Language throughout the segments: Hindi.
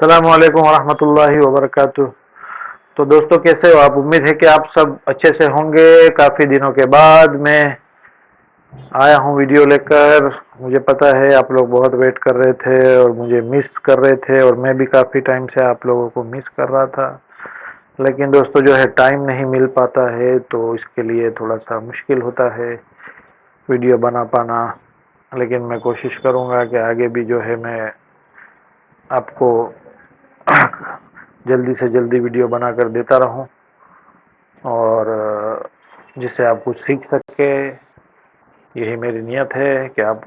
अस्सलामुअलैकुम वरहमतुल्लाहि वबरकातुह। तो दोस्तों, कैसे हो आप? उम्मीद है कि आप सब अच्छे से होंगे। काफ़ी दिनों के बाद मैं आया हूँ वीडियो लेकर। मुझे पता है आप लोग बहुत वेट कर रहे थे और मुझे मिस कर रहे थे, और मैं भी काफ़ी टाइम से आप लोगों को मिस कर रहा था। लेकिन दोस्तों, जो है टाइम नहीं मिल पाता है, तो इसके लिए थोड़ा सा मुश्किल होता है वीडियो बना पाना। लेकिन मैं कोशिश करूँगा कि आगे भी जो है मैं आपको जल्दी से जल्दी वीडियो बनाकर देता रहूं, और जिससे आप कुछ सीख सके। यही मेरी नियत है कि आप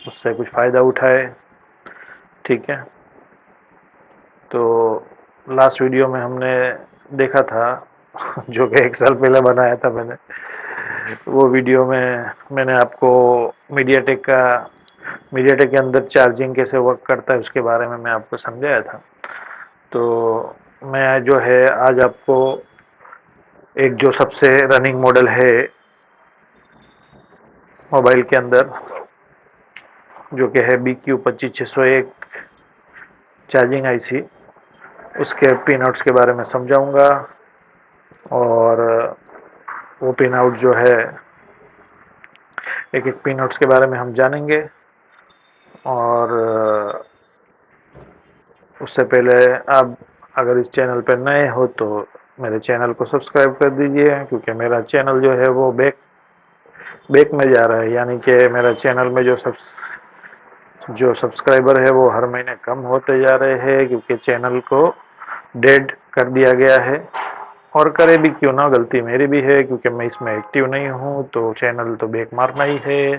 उससे कुछ फ़ायदा उठाए। ठीक है। तो लास्ट वीडियो में हमने देखा था जो कि 1 साल पहले बनाया था मैंने। वो वीडियो में मैंने आपको मीडियाटेक के अंदर चार्जिंग कैसे वर्क करता है उसके बारे में मैं आपको समझाया था। तो मैं जो है आज आपको एक जो सबसे रनिंग मॉडल है मोबाइल के अंदर, जो कि है BQ25601 चार्जिंग आईसी, उसके पिन आउट्स के बारे में समझाऊंगा। और वो पिन आउट जो है, एक एक पिन आउट्स के बारे में हम जानेंगे। और उससे पहले आप अगर इस चैनल पर नए हो तो मेरे चैनल को सब्सक्राइब कर दीजिए, क्योंकि मेरा चैनल जो है वो बैक में जा रहा है। यानी कि मेरा चैनल में जो सब्सक्राइबर है वो हर महीने कम होते जा रहे हैं, क्योंकि चैनल को डेड कर दिया गया है। और करे भी क्यों ना, गलती मेरी भी है, क्योंकि मैं इसमें एक्टिव नहीं हूँ, तो चैनल तो बैक मारना ही है।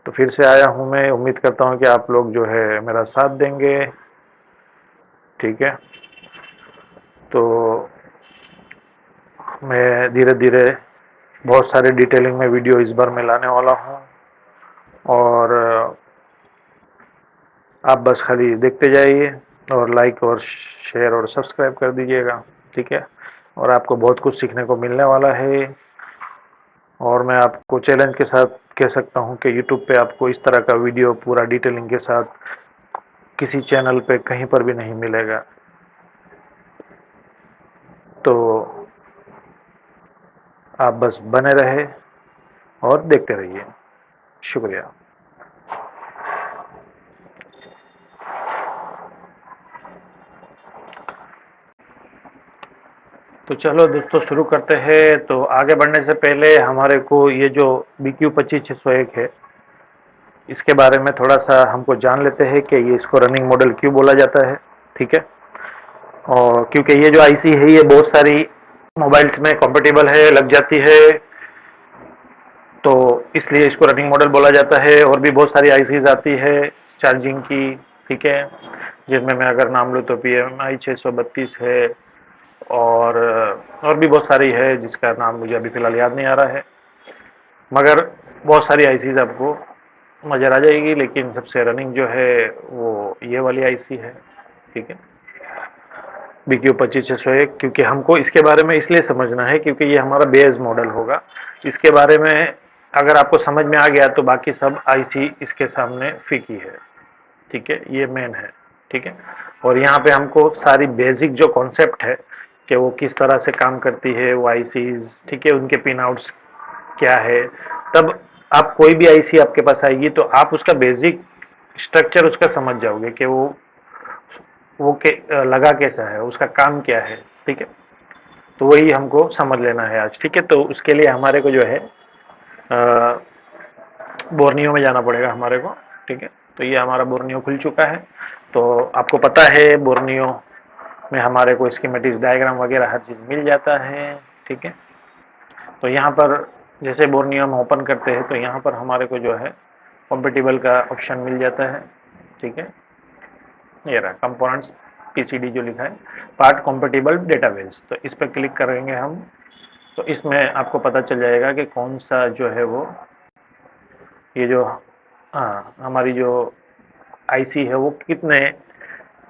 तो फिर से आया हूँ मैं। उम्मीद करता हूँ कि आप लोग जो है मेरा साथ देंगे। ठीक है। तो मैं धीरे धीरे बहुत सारे डिटेलिंग में वीडियो इस बार मैं लाने वाला हूँ, और आप बस खाली देखते जाइए और लाइक और शेयर और सब्सक्राइब कर दीजिएगा। ठीक है। और आपको बहुत कुछ सीखने को मिलने वाला है। और मैं आपको चैलेंज के साथ कह सकता हूं कि यूट्यूब पे आपको इस तरह का वीडियो पूरा डिटेलिंग के साथ किसी चैनल पे कहीं पर भी नहीं मिलेगा। तो आप बस बने रहे और देखते रहिए। शुक्रिया। तो चलो दोस्तों, शुरू करते हैं। तो आगे बढ़ने से पहले हमारे को ये जो BQ25601 है, इसके बारे में थोड़ा सा हमको जान लेते हैं कि ये इसको रनिंग मॉडल क्यों बोला जाता है। ठीक है। और क्योंकि ये जो आईसी है ये बहुत सारी मोबाइल्स में कंपेटेबल है, लग जाती है, तो इसलिए इसको रनिंग मॉडल बोला जाता है। और भी बहुत सारी आईसीज आती है चार्जिंग की। ठीक है। जिनमें मैं अगर नाम लूँ तो PMI 632 है, और भी बहुत सारी है जिसका नाम मुझे अभी फ़िलहाल याद नहीं आ रहा है। मगर बहुत सारी आईसीज आपको नज़र आ जाएगी, लेकिन सबसे रनिंग जो है वो ये वाली आईसी है। ठीक है। BQ25601, क्योंकि हमको इसके बारे में इसलिए समझना है क्योंकि ये हमारा बेस मॉडल होगा। इसके बारे में अगर आपको समझ में आ गया तो बाकी सब आईसी इसके सामने फीकी है। ठीक है। ये मेन है। ठीक है। और यहाँ पे हमको सारी बेसिक जो कॉन्सेप्ट है कि वो किस तरह से काम करती है वो आईसीज, ठीक है, उनके पिन आउट्स क्या है, तब आप कोई भी आईसी आपके पास आएगी तो आप उसका बेसिक स्ट्रक्चर उसका समझ जाओगे कि वो लगा कैसा है, उसका काम क्या है। ठीक है। तो वही हमको समझ लेना है आज। ठीक है। तो उसके लिए हमारे को जो है बोर्नियो में जाना पड़ेगा हमारे को। ठीक है। तो ये हमारा बोर्नियो खुल चुका है। तो आपको पता है बोर्नियो में हमारे को स्कीमेटिक्स डायग्राम वगैरह हर चीज़ मिल जाता है। ठीक है। तो यहाँ पर जैसे बोर्नियो हम ओपन करते हैं तो यहाँ पर हमारे को जो है कंपेटिबल का ऑप्शन मिल जाता है। ठीक है। ये रहा कंपोनेंट्स PCD जो लिखा है, पार्ट कंपेटिबल डेटाबेस। तो इस पर क्लिक करेंगे हम, तो इसमें आपको पता चल जाएगा कि कौन सा जो है वो ये जो हमारी जो आईसी है वो कितने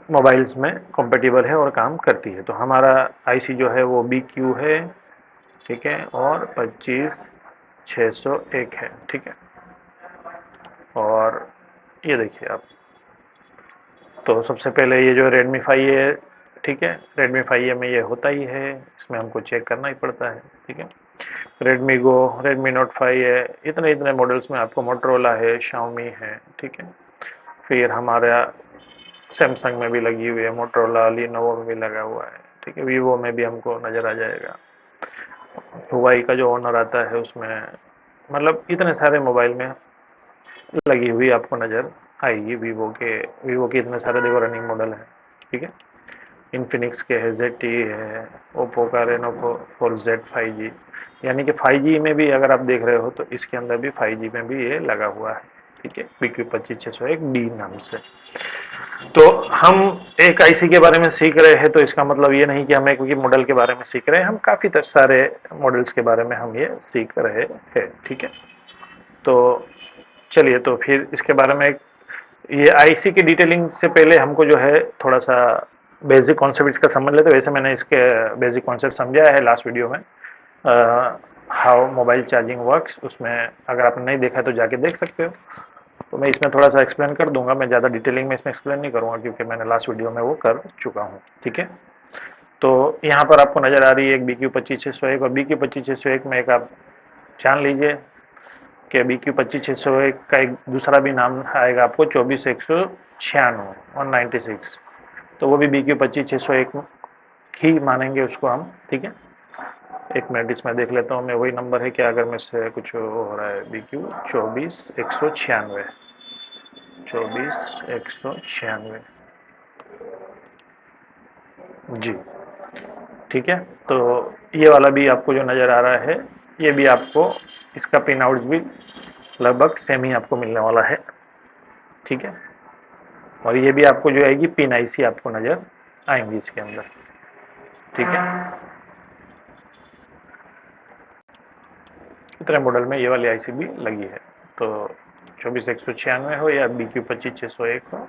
मोबाइल्स में कंपेटिबल है और काम करती है। तो हमारा आईसी जो है वो BQ है। ठीक है। और 25601 है। ठीक है। और ये देखिए आप, तो सबसे पहले ये जो Redmi 5 है, ठीक है, Redmi 5 में ये होता ही है, इसमें हमको चेक करना ही पड़ता है, ठीक है। Redmi Go, Redmi Note 5 है, इतने इतने मॉडल्स में आपको Motorola है, Xiaomi है, ठीक है। फिर हमारा सैमसंग में भी लगी हुई है, मोटरोला, Lenovo में भी लगा हुआ है, ठीक है। Vivo में भी हमको नज़र आ जाएगा। हुआई का जो ऑनर आता है उसमें, मतलब इतने सारे मोबाइल में लगी हुई आपको नज़र आएगी। वीवो के इतने सारे देखो रनिंग मॉडल हैं, ठीक है। इन्फिनिक्स के है, ZTE है, ओप्पो का Reno 4Z 5G, यानी कि 5G में भी अगर आप देख रहे हो तो इसके अंदर भी 5G में भी ये लगा हुआ है, ठीक है, BQ25601D नाम से। तो हम एक आईसी के बारे में सीख रहे हैं, तो इसका मतलब ये नहीं कि हम एक मॉडल के बारे में सीख रहे हैं, हम काफ़ी सारे मॉडल्स के बारे में हम ये सीख रहे हैं, ठीक है। तो चलिए, तो फिर इसके बारे में ये आईसी की डिटेलिंग से पहले हमको जो है थोड़ा सा बेसिक कॉन्सेप्ट इसका समझ लेते हैं। वैसे मैंने इसके बेसिक कॉन्सेप्ट समझाया है लास्ट वीडियो में, हाउ मोबाइल चार्जिंग वर्क्स, उसमें अगर आपने नहीं देखा है तो जाके देख सकते हो। तो मैं इसमें थोड़ा सा एक्सप्लेन कर दूंगा, मैं ज़्यादा डिटेलिंग में इसमें एक्सप्लेन नहीं करूँगा क्योंकि मैंने लास्ट वीडियो में वो कर चुका हूँ, ठीक है। तो यहाँ पर आपको नज़र आ रही है एक BQ25601, और BQ25601 में एक आप जान लीजिए कि BQ25601 का एक दूसरा भी नाम आएगा आपको 24196 196, तो वो भी BQ25601 ही मानेंगे उसको हम, ठीक है। एक मिनट इसमें देख लेता हूँ मैं, वही नंबर है क्या, अगर मैं से कुछ हो रहा है, BQ24196 24196 जी, ठीक है। तो ये वाला भी आपको जो नज़र आ रहा है, ये भी आपको इसका पिन आउट भी लगभग सेम ही आपको मिलने वाला है, ठीक है। और ये भी आपको जो आएगी पिन आईसी आपको नज़र आएंगी इसके अंदर, ठीक है। इतने मॉडल में ये वाली आईसी भी लगी है, तो 24196 हो या BQ25601 हो,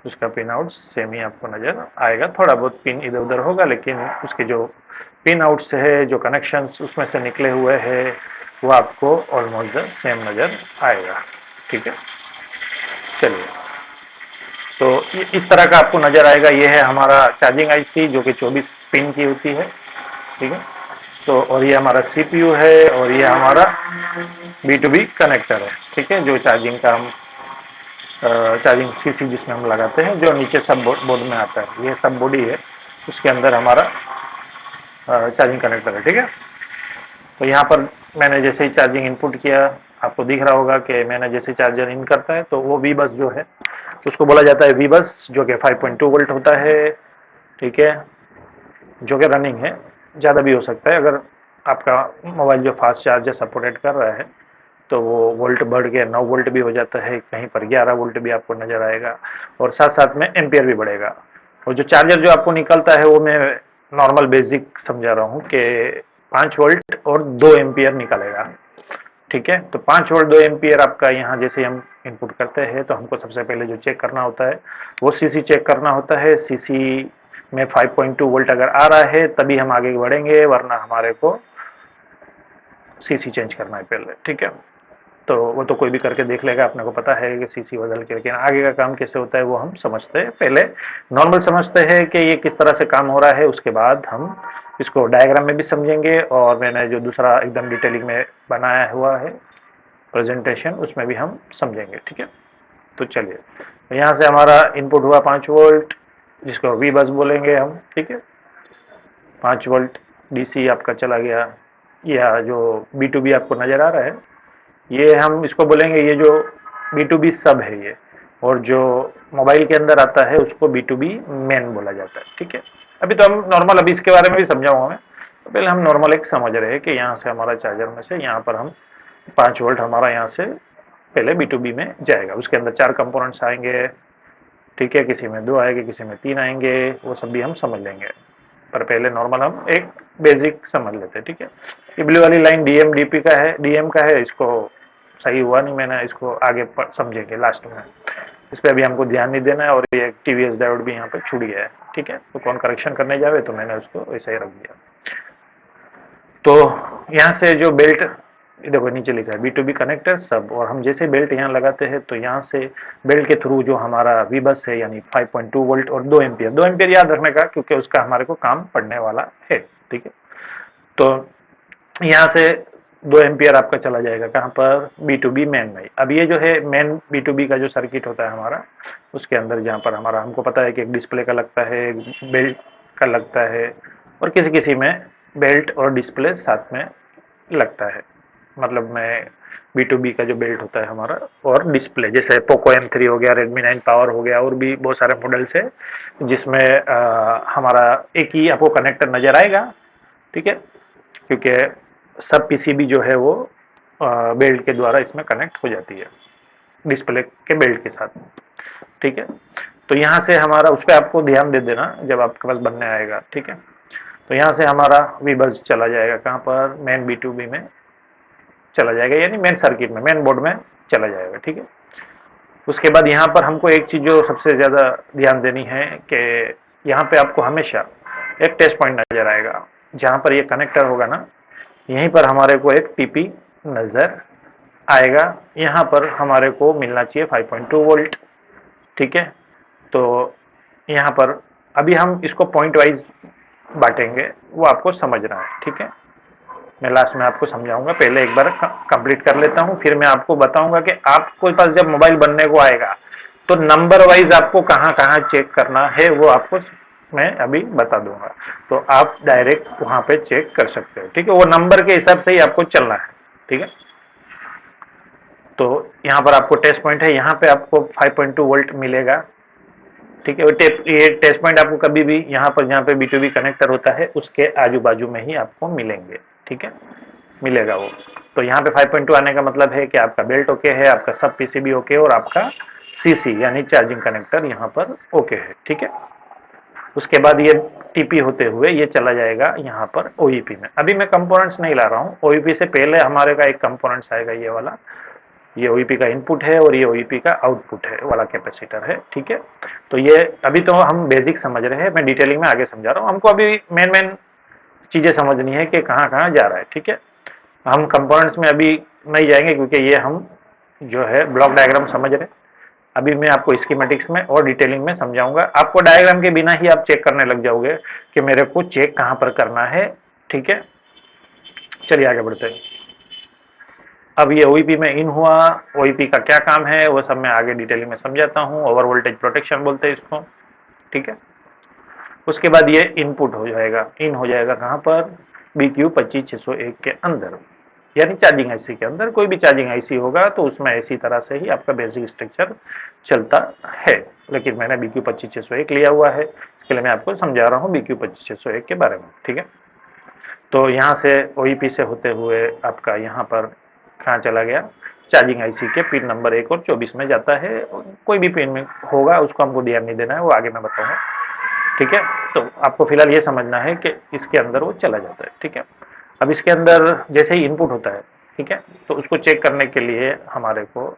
उसका पिन आउट सेम ही आपको नज़र आएगा। थोड़ा बहुत पिन इधर उधर होगा, लेकिन उसके जो पिन आउट से है, जो कनेक्शंस उसमें से निकले हुए हैं, वो आपको ऑलमोस्ट सेम नज़र आएगा, ठीक है। चलिए, तो इस तरह का आपको नज़र आएगा। ये है हमारा चार्जिंग आईसी जो कि 24 पिन की होती है, ठीक है। तो और ये हमारा CPU है, और ये हमारा B2B कनेक्टर है, ठीक है, जो चार्जिंग का हम चार्जिंग CC जिसमें हम लगाते हैं, जो नीचे सब बोर्ड में आता है, ये सब बॉडी है, उसके अंदर हमारा चार्जिंग कनेक्टर है, ठीक है। तो यहाँ पर मैंने जैसे ही चार्जिंग इनपुट किया, आपको दिख रहा होगा कि मैंने जैसे चार्जर इन करता है तो वो V बस जो है उसको बोला जाता है V बस, जो कि 5.2 वोल्ट होता है, ठीक है, जो कि रनिंग है। ज़्यादा भी हो सकता है, अगर आपका मोबाइल जो फास्ट चार्जर सपोर्टेड कर रहा है तो वो वोल्ट बढ़ के 9 वोल्ट भी हो जाता है, कहीं पर 11 वोल्ट भी आपको नज़र आएगा, और साथ साथ में एम्पियर भी बढ़ेगा। और जो चार्जर जो आपको निकलता है वो मैं नॉर्मल बेसिक समझा रहा हूँ कि 5 वोल्ट और 2 एम्पियर निकलेगा, ठीक है। तो 5 वोल्ट 2 एम्पियर आपका यहाँ जैसे हम इनपुट करते हैं तो हमको सबसे पहले जो चेक करना होता है वो CC चेक करना होता है। CC में 5.2 वोल्ट अगर आ रहा है तभी हम आगे बढ़ेंगे, वरना हमारे को CC चेंज करना है पहले, ठीक है। तो वो तो कोई भी करके देख लेगा, अपने को पता है कि CC बदल के, लेकिन आगे का काम कैसे होता है वो हम समझते हैं। पहले नॉर्मल समझते हैं कि ये किस तरह से काम हो रहा है, उसके बाद हम इसको डायग्राम में भी समझेंगे, और मैंने जो दूसरा एकदम डिटेलिंग में बनाया हुआ है प्रेजेंटेशन, उसमें भी हम समझेंगे, ठीक है। तो चलिए, तो यहाँ से हमारा इनपुट हुआ 5 वोल्ट, जिसको V बस बोलेंगे हम, ठीक है। 5 वोल्ट DC आपका चला गया, या जो B2B आपको नज़र आ रहा है, ये हम इसको बोलेंगे, ये जो B2B सब है ये, और जो मोबाइल के अंदर आता है उसको B2B मेन बोला जाता है, ठीक है। अभी तो हम नॉर्मल, अभी इसके बारे में भी समझाऊंगा मैं, तो पहले हम नॉर्मल एक समझ रहे हैं कि यहाँ से हमारा चार्जर में से यहाँ पर हम 5 वोल्ट हमारा यहाँ से पहले B2B में जाएगा, उसके अंदर 4 कंपोनेंट्स आएंगे, ठीक है, किसी में 2 आएंगे, किसी में 3 आएंगे, वो सब भी हम समझ लेंगे, पर पहले नॉर्मल हम एक बेसिक समझ लेते हैं, ठीक है। ये ब्लू वाली लाइन DMDP का है, DM का है, इसको सही हुआ नहीं, मैंने इसको आगे समझेंगे लास्ट में, इस पर अभी हमको ध्यान नहीं देना है। और ये TVS डायोड भी यहाँ पे छूट गया है, ठीक है, तो कौन करेक्शन करने जावे तो मैंने उसको वैसे ही रख दिया। तो यहाँ से जो बेल्ट ये देखो नीचे लिखा है B2B कनेक्टर सब, और हम जैसे बेल्ट यहाँ लगाते हैं तो यहाँ से बेल्ट के थ्रू जो हमारा वी बस है यानी 5.2 वोल्ट और 2 एम्पियर याद रखने का, क्योंकि उसका हमारे को काम पड़ने वाला है। ठीक है, तो यहाँ से 2 एम्पियर आपका चला जाएगा कहाँ पर, B2B मेन में। अब ये जो है मेन B2B का जो सर्किट होता है हमारा, उसके अंदर जहाँ पर हमारा हमको पता है कि एक डिस्प्ले का लगता है, एक बेल्ट का लगता है, और किसी किसी में बेल्ट और डिस्प्ले साथ में लगता है। मतलब में B2B का जो बेल्ट होता है हमारा और डिस्प्ले, जैसे पोको M3 हो गया, Redmi 9 पावर हो गया, और भी बहुत सारे मॉडल्स है जिसमें हमारा एक ही आपको कनेक्टर नजर आएगा। ठीक है, क्योंकि सब पीसीबी जो है वो बेल्ट के द्वारा इसमें कनेक्ट हो जाती है डिस्प्ले के बेल्ट के साथ। ठीक है, तो यहाँ से हमारा उस पर आपको ध्यान दे देना जब आपके पास बनने आएगा। ठीक है, तो यहाँ से हमारा वी बस चला जाएगा कहाँ पर, मेन B2B में चला जाएगा, यानी मेन सर्किट में, मेन बोर्ड में चला जाएगा। ठीक है, उसके बाद यहाँ पर हमको एक चीज जो सबसे ज्यादा ध्यान देनी है कि यहाँ पे आपको हमेशा एक टेस्ट पॉइंट नजर आएगा, जहाँ पर ये कनेक्टर होगा ना, यहीं पर हमारे को एक टीपी नजर आएगा। यहाँ पर हमारे को मिलना चाहिए 5.2 वोल्ट। ठीक है, तो यहाँ पर अभी हम इसको पॉइंट वाइज बांटेंगे, वो आपको समझना है। ठीक है, मैं लास्ट में आपको समझाऊंगा, पहले एक बार कंप्लीट कर लेता हूँ, फिर मैं आपको बताऊंगा कि आपको पास जब मोबाइल बनने को आएगा तो नंबर वाइज आपको कहाँ कहाँ चेक करना है वो आपको मैं अभी बता दूंगा, तो आप डायरेक्ट वहां पे चेक कर सकते हो। ठीक है, वो नंबर के हिसाब से ही आपको चलना है। ठीक है, तो यहाँ पर आपको टेस्ट पॉइंट है, यहाँ पे आपको 5.2 वोल्ट मिलेगा। ठीक है, ये टेस्ट पॉइंट आपको कभी भी यहाँ पर जहाँ पे B2B कनेक्टर होता है उसके आजू बाजू में ही आपको मिलेंगे। ठीक है, मिलेगा वो। तो यहाँ पे 5.2 आने का मतलब है कि आपका बेल्ट ओके है, आपका सब पीसीबी ओके, और आपका सीसी यानी चार्जिंग कनेक्टर यहाँ पर ओके है। ठीक है, उसके बाद ये टीपी होते हुए ये चला जाएगा यहाँ पर ओईपी में। अभी मैं कंपोनेंट्स नहीं ला रहा हूँ, ओईपी से पहले हमारे का एक कंपोनेंट्स आएगा ये वाला, ये ओईपी का इनपुट है और ये ओईपी का आउटपुट है वाला कैपेसिटर है। ठीक है, तो ये अभी तो हम बेसिक समझ रहे हैं, मैं डिटेलिंग में आगे समझा रहा हूँ। हमको अभी मेन मेन चीजें समझनी है कि कहाँ कहाँ जा रहा है। ठीक है, हम कंपोनेंट्स में अभी नहीं जाएंगे क्योंकि ये हम जो है ब्लॉक डायग्राम समझ रहे। अभी मैं आपको स्कीमेटिक्स में और डिटेलिंग में समझाऊंगा, आपको डायग्राम के बिना ही आप चेक करने लग जाओगे कि मेरे को चेक कहाँ पर करना है। ठीक है, चलिए आगे बढ़ते हैं। अब ये ओईपी में इन हुआ, ओईपी का क्या काम है वो सब मैं आगे डिटेलिंग में समझाता हूँ, ओवर वोल्टेज प्रोटेक्शन बोलते हैं इसको। ठीक है, उसके बाद ये इनपुट हो जाएगा, इन हो जाएगा कहाँ पर, BQ25601 के अंदर, यानी चार्जिंग आईसी के अंदर। कोई भी चार्जिंग आईसी होगा तो उसमें इसी तरह से ही आपका बेसिक स्ट्रक्चर चलता है, लेकिन मैंने BQ25601 लिया हुआ है, इसके लिए मैं आपको समझा रहा हूँ BQ25601 के बारे में। ठीक है, तो यहाँ से ओईपी से होते हुए आपका यहाँ पर कहाँ चला गया, चार्जिंग आईसी के पिन नंबर 1 और 24 में जाता है। कोई भी पिन में होगा उसको हमको ध्यान नहीं देना है, वो आगे मैं बताऊंगा। ठीक है, तो आपको फिलहाल ये समझना है कि इसके अंदर वो चला जाता है। ठीक है, अब इसके अंदर जैसे ही इनपुट होता है, ठीक है, तो उसको चेक करने के लिए हमारे को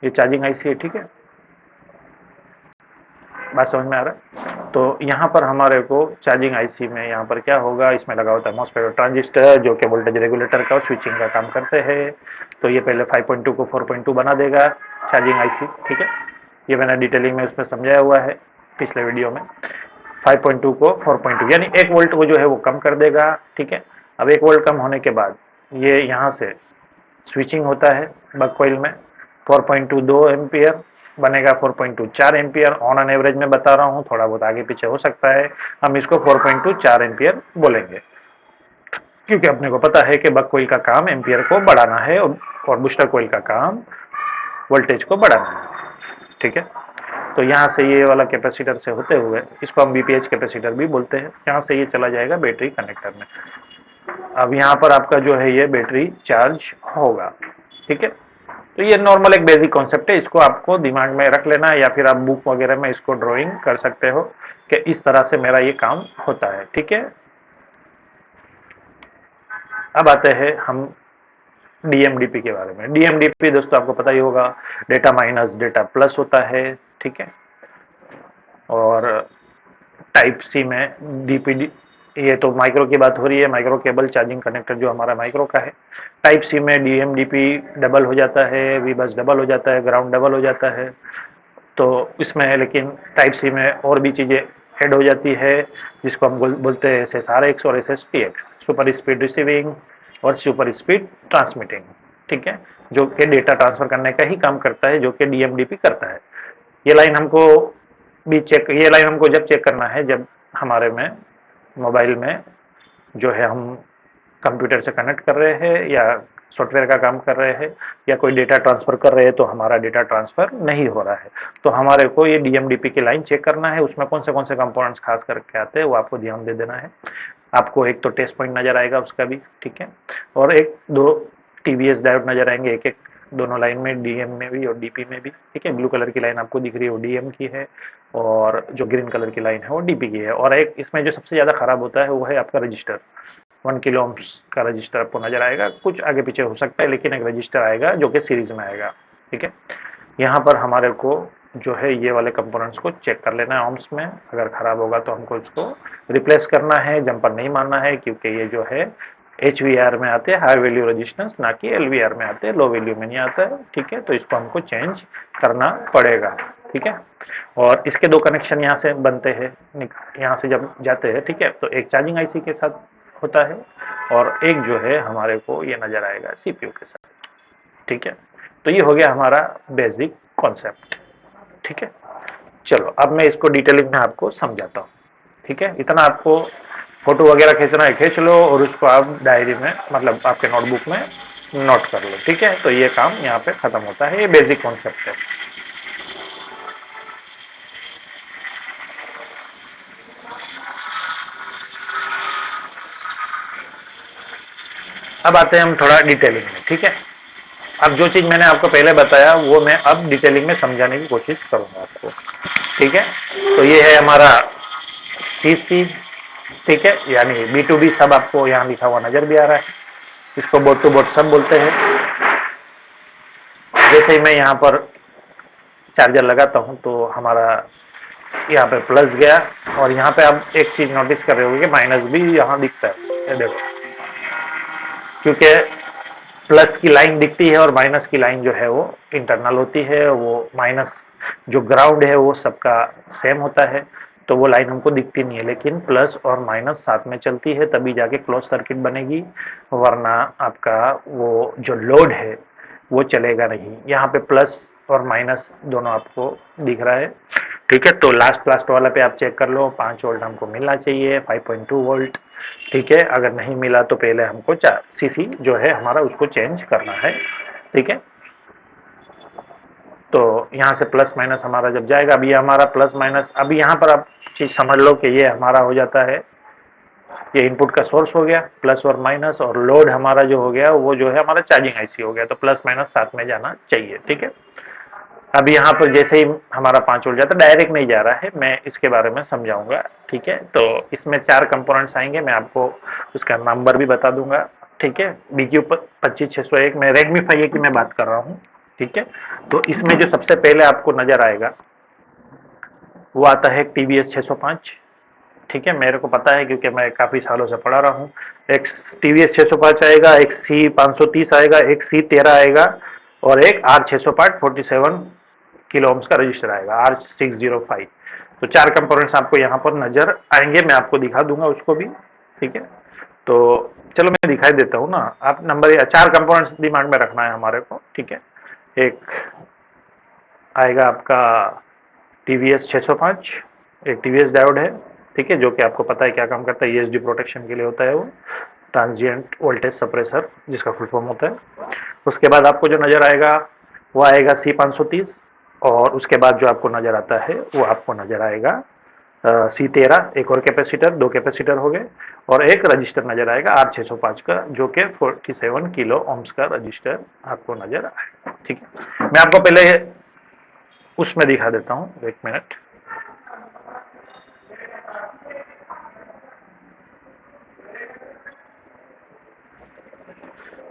ये चार्जिंग आईसी है। ठीक है, बात समझ में आ रहा है। तो यहाँ पर हमारे को चार्जिंग आईसी में यहाँ पर क्या होगा, इसमें लगा होता है मॉसफेट और ट्रांजिस्टर जो कि वोल्टेज रेगुलेटर का और स्विचिंग का काम करते हैं। तो ये पहले 5.2 को 4.2 बना देगा चार्जिंग आईसी। ठीक है, ये मैंने डिटेलिंग में उसमें समझाया हुआ है पिछले वीडियो में। 5.2 को 4.2 यानी 1 वोल्ट वो जो है वो कम कर देगा। ठीक है, अब 1 वोल्ट कम होने के बाद ये यहाँ से स्विचिंग होता है बक कॉइल में, 4.2 2 एम्पियर बनेगा, 4.2 4 एम्पियर ऑन एन एवरेज में बता रहा हूँ, थोड़ा बहुत आगे पीछे हो सकता है। हम इसको 4.2 4 एम्पियर बोलेंगे क्योंकि अपने को पता है कि बक कोइल का काम एम्पियर को बढ़ाना है और बूस्टर कोइल का काम वोल्टेज को बढ़ाना है। ठीक है, तो यहाँ से ये वाला कैपेसिटर से होते हुए, इसको हम बीपीएच कैपेसिटर भी बोलते हैं, यहाँ से ये चला जाएगा बैटरी कनेक्टर में। अब यहाँ पर आपका जो है ये बैटरी चार्ज होगा। ठीक है, तो ये नॉर्मल एक बेसिक कॉन्सेप्ट है, इसको आपको दिमाग में रख लेना है या फिर आप बुक वगैरह में इसको ड्राइंग कर सकते हो कि इस तरह से मेरा ये काम होता है। ठीक है, अब आते हैं हम डीएमडीपी के बारे में। डीएमडीपी दोस्तों आपको पता ही होगा, डेटा माइनस डेटा प्लस होता है। ठीक है, और टाइप सी में डीपीडी ये तो माइक्रो की बात हो रही है, माइक्रो केबल चार्जिंग कनेक्टर जो हमारा माइक्रो का है। टाइप सी में DMDP डबल हो जाता है, वी बस डबल हो जाता है, ग्राउंड डबल हो जाता है। तो इसमें लेकिन टाइप सी में और भी चीज़ें ऐड हो जाती है, जिसको हम बोलते हैं SSRX और SSPX, सुपर स्पीड रिसीविंग और सुपर स्पीड ट्रांसमिटिंग। ठीक है, जो कि डेटा ट्रांसफर करने का ही काम करता है, जो कि DMDP करता है। ये लाइन हमको ये लाइन हमको जब चेक करना है, जब हमारे में मोबाइल में जो है हम कंप्यूटर से कनेक्ट कर रहे हैं या सॉफ्टवेयर का काम कर रहे हैं या कोई डेटा ट्रांसफर कर रहे हैं, तो हमारा डेटा ट्रांसफर नहीं हो रहा है, तो हमारे को ये DMDP की लाइन चेक करना है। उसमें कौन से कंपोनेंट्स खास करके आते हैं वो आपको ध्यान दे देना है। आपको एक तो टेस्ट पॉइंट नजर आएगा उसका भी, ठीक है, और एक दो TVS डायोड नजर आएंगे, एक एक दोनों लाइन में, DM में भी और DP में भी। ठीक है, ब्लू कलर की लाइन आपको दिख रही है वो DM की है, और जो ग्रीन कलर की लाइन है वो DP की है। और एक इसमें जो सबसे ज़्यादा खराब होता है वो है आपका रजिस्टर। 1 किलो ओम्स का रजिस्टर आपको नजर आएगा, कुछ आगे पीछे हो सकता है लेकिन एक रजिस्टर आएगा जो कि सीरीज में आएगा। ठीक है, यहाँ पर हमारे को जो है ये वाले कंपोनेंट्स को चेक कर लेना है ओम्स में। अगर खराब होगा तो हमको इसको रिप्लेस करना है, जंपर नहीं मारना है, क्योंकि ये जो है HVR में आते हैं, हाई वैल्यू रजिस्टेंस, ना कि LVR में आते हैं, लो वैल्यू में नहीं आता है। ठीक है, तो इसको हमको चेंज करना पड़ेगा। ठीक है, और इसके दो कनेक्शन यहाँ से बनते हैं, यहाँ से जब जाते हैं, ठीक है, तो एक चार्जिंग IC के साथ होता है और एक जो है हमारे को ये नजर आएगा CPU के साथ। ठीक है, तो ये हो गया हमारा बेसिक कॉन्सेप्ट। ठीक है, चलो अब मैं इसको डिटेलिंग में आपको समझाता हूँ। ठीक है, इतना आपको फोटो वगैरह खींचना है खींच लो और उसको आप डायरी में, मतलब आपके नोटबुक में नोट कर लो। ठीक है, तो ये काम यहाँ पे खत्म होता है, ये बेसिक कॉन्सेप्ट है। अब आते हैं हम थोड़ा डिटेलिंग में। ठीक है, अब जो चीज मैंने आपको पहले बताया वो मैं अब डिटेलिंग में समझाने की कोशिश करूंगा आपको। ठीक है, तो ये है हमारा TC। ठीक है, यानी B2B सब आपको यहाँ लिखा हुआ नजर भी आ रहा है, इसको बोर्ड टू बोर्ड सब बोलते हैं। जैसे ही मैं यहाँ पर चार्जर लगाता हूँ तो हमारा यहाँ पे प्लस गया, और यहाँ पे आप एक चीज नोटिस कर रहे होंगे कि माइनस भी यहाँ दिखता है, ये देखो, क्योंकि प्लस की लाइन दिखती है और माइनस की लाइन जो है वो इंटरनल होती है। वो माइनस जो ग्राउंड है वो सबका सेम होता है, तो वो लाइन हमको दिखती नहीं है, लेकिन प्लस और माइनस साथ में चलती है तभी जाके क्लोज सर्किट बनेगी, वरना आपका वो जो लोड है वो चलेगा नहीं। यहाँ पे प्लस और माइनस दोनों आपको दिख रहा है। ठीक है, तो लास्ट वाला पे आप चेक कर लो, 5 वोल्ट हमको मिलना चाहिए, 5.2 वोल्ट। ठीक है, अगर नहीं मिला तो पहले हमको CC जो है हमारा उसको चेंज करना है। ठीक है, तो यहाँ से प्लस माइनस हमारा जब जाएगा, अभी हमारा प्लस माइनस, अभी यहाँ पर आप चीज समझ लो कि ये हमारा हो जाता है, ये इनपुट का सोर्स हो गया प्लस और माइनस, और लोड हमारा जो हो गया वो जो है हमारा चार्जिंग IC हो गया, तो प्लस माइनस साथ में जाना चाहिए। ठीक है, अब यहाँ पर जैसे ही हमारा 5 वोल्ट जाता, डायरेक्ट नहीं जा रहा है, मैं इसके बारे में समझाऊंगा। ठीक है, तो इसमें 4 कंपोनेंट्स आएंगे, मैं आपको उसका नंबर भी बता दूंगा। ठीक है, BQ25601 में Redmi 5A की मैं बात कर रहा हूँ। ठीक है, तो इसमें जो सबसे पहले आपको नजर आएगा वो आता है TVS 605। ठीक है, मेरे को पता है क्योंकि मैं काफी सालों से पढ़ा रहा हूँ। एक TVS 605 आएगा, एक C530 आएगा, एक C13 आएगा, और एक R605 47 किलो ओम्स का रजिस्टर आएगा, R605। तो 4 कंपोनेंट्स आपको यहाँ पर नजर आएंगे, मैं आपको दिखा दूंगा उसको भी। ठीक है, तो चलो मैं दिखाई देता हूँ ना, आप नंबर 4 कंपोनेंट्स दिमाग में रखना है हमारे को। ठीक है, एक आएगा आपका TVS 605, एक TVS डायोड है। ठीक है, जो कि आपको पता है क्या काम करता है, ESD प्रोटेक्शन के लिए होता है, वो ट्रांजिएंट वोल्टेज सप्रेसर जिसका फुल फॉर्म होता है। उसके बाद आपको जो नजर आएगा वो आएगा C530, और उसके बाद जो आपको नजर आता है वो आपको नजर आएगा C13, एक और कैपेसिटर, 2 कैपेसिटर हो गए, और एक रजिस्टर नजर आएगा R605 का, जो कि 47 किलो ओम्स का रजिस्टर आपको नजर आएगा। ठीक है, मैं आपको पहले उसमें दिखा देता हूँ, एक मिनट।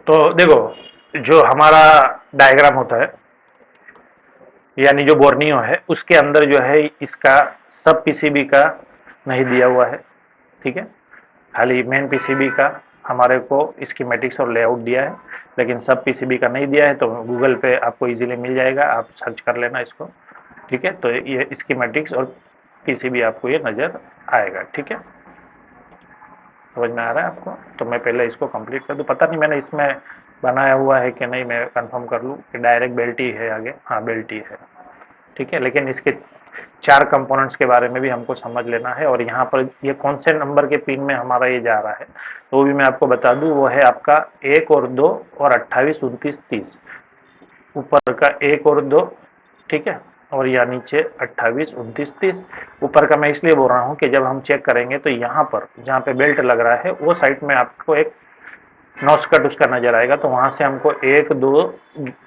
तो देखो, जो हमारा डायग्राम होता है, यानी जो बोर्नियो है, उसके अंदर जो है इसका सब PCB का नहीं दिया हुआ है। ठीक है, खाली मेन पीसीबी का हमारे को स्कीमेटिक्स और लेआउट दिया है, लेकिन सब पीसीबी का नहीं दिया है। तो गूगल पे आपको इजीली मिल जाएगा, आप सर्च कर लेना इसको, ठीक है। तो ये स्कीमेटिक्स और पीसीबी आपको ये नज़र आएगा, ठीक है। समझ में आ रहा है आपको? तो मैं पहले इसको कंप्लीट कर दूं। पता नहीं मैंने इसमें बनाया हुआ है कि नहीं, मैं कंफर्म कर लूँ कि डायरेक्ट बेल्ट ही है आगे। हाँ, बेल्ट ही है, ठीक है। लेकिन इसके 4 कंपोनेंट्स के बारे में भी हमको समझ लेना है, और यहाँ पर ये कौन से नंबर के पिन में हमारा ये जा रहा है तो वो भी मैं आपको बता दूं। वो है आपका 1 और 2 और 28, 29, 30। ऊपर का 1 और 2, ठीक है, और या नीचे 28, 29, 30। ऊपर का मैं इसलिए बोल रहा हूँ कि जब हम चेक करेंगे तो यहाँ पर जहाँ पे बेल्ट लग रहा है वो साइड में आपको एक नॉच कट उसका नजर आएगा। तो वहां से हमको 1, 2,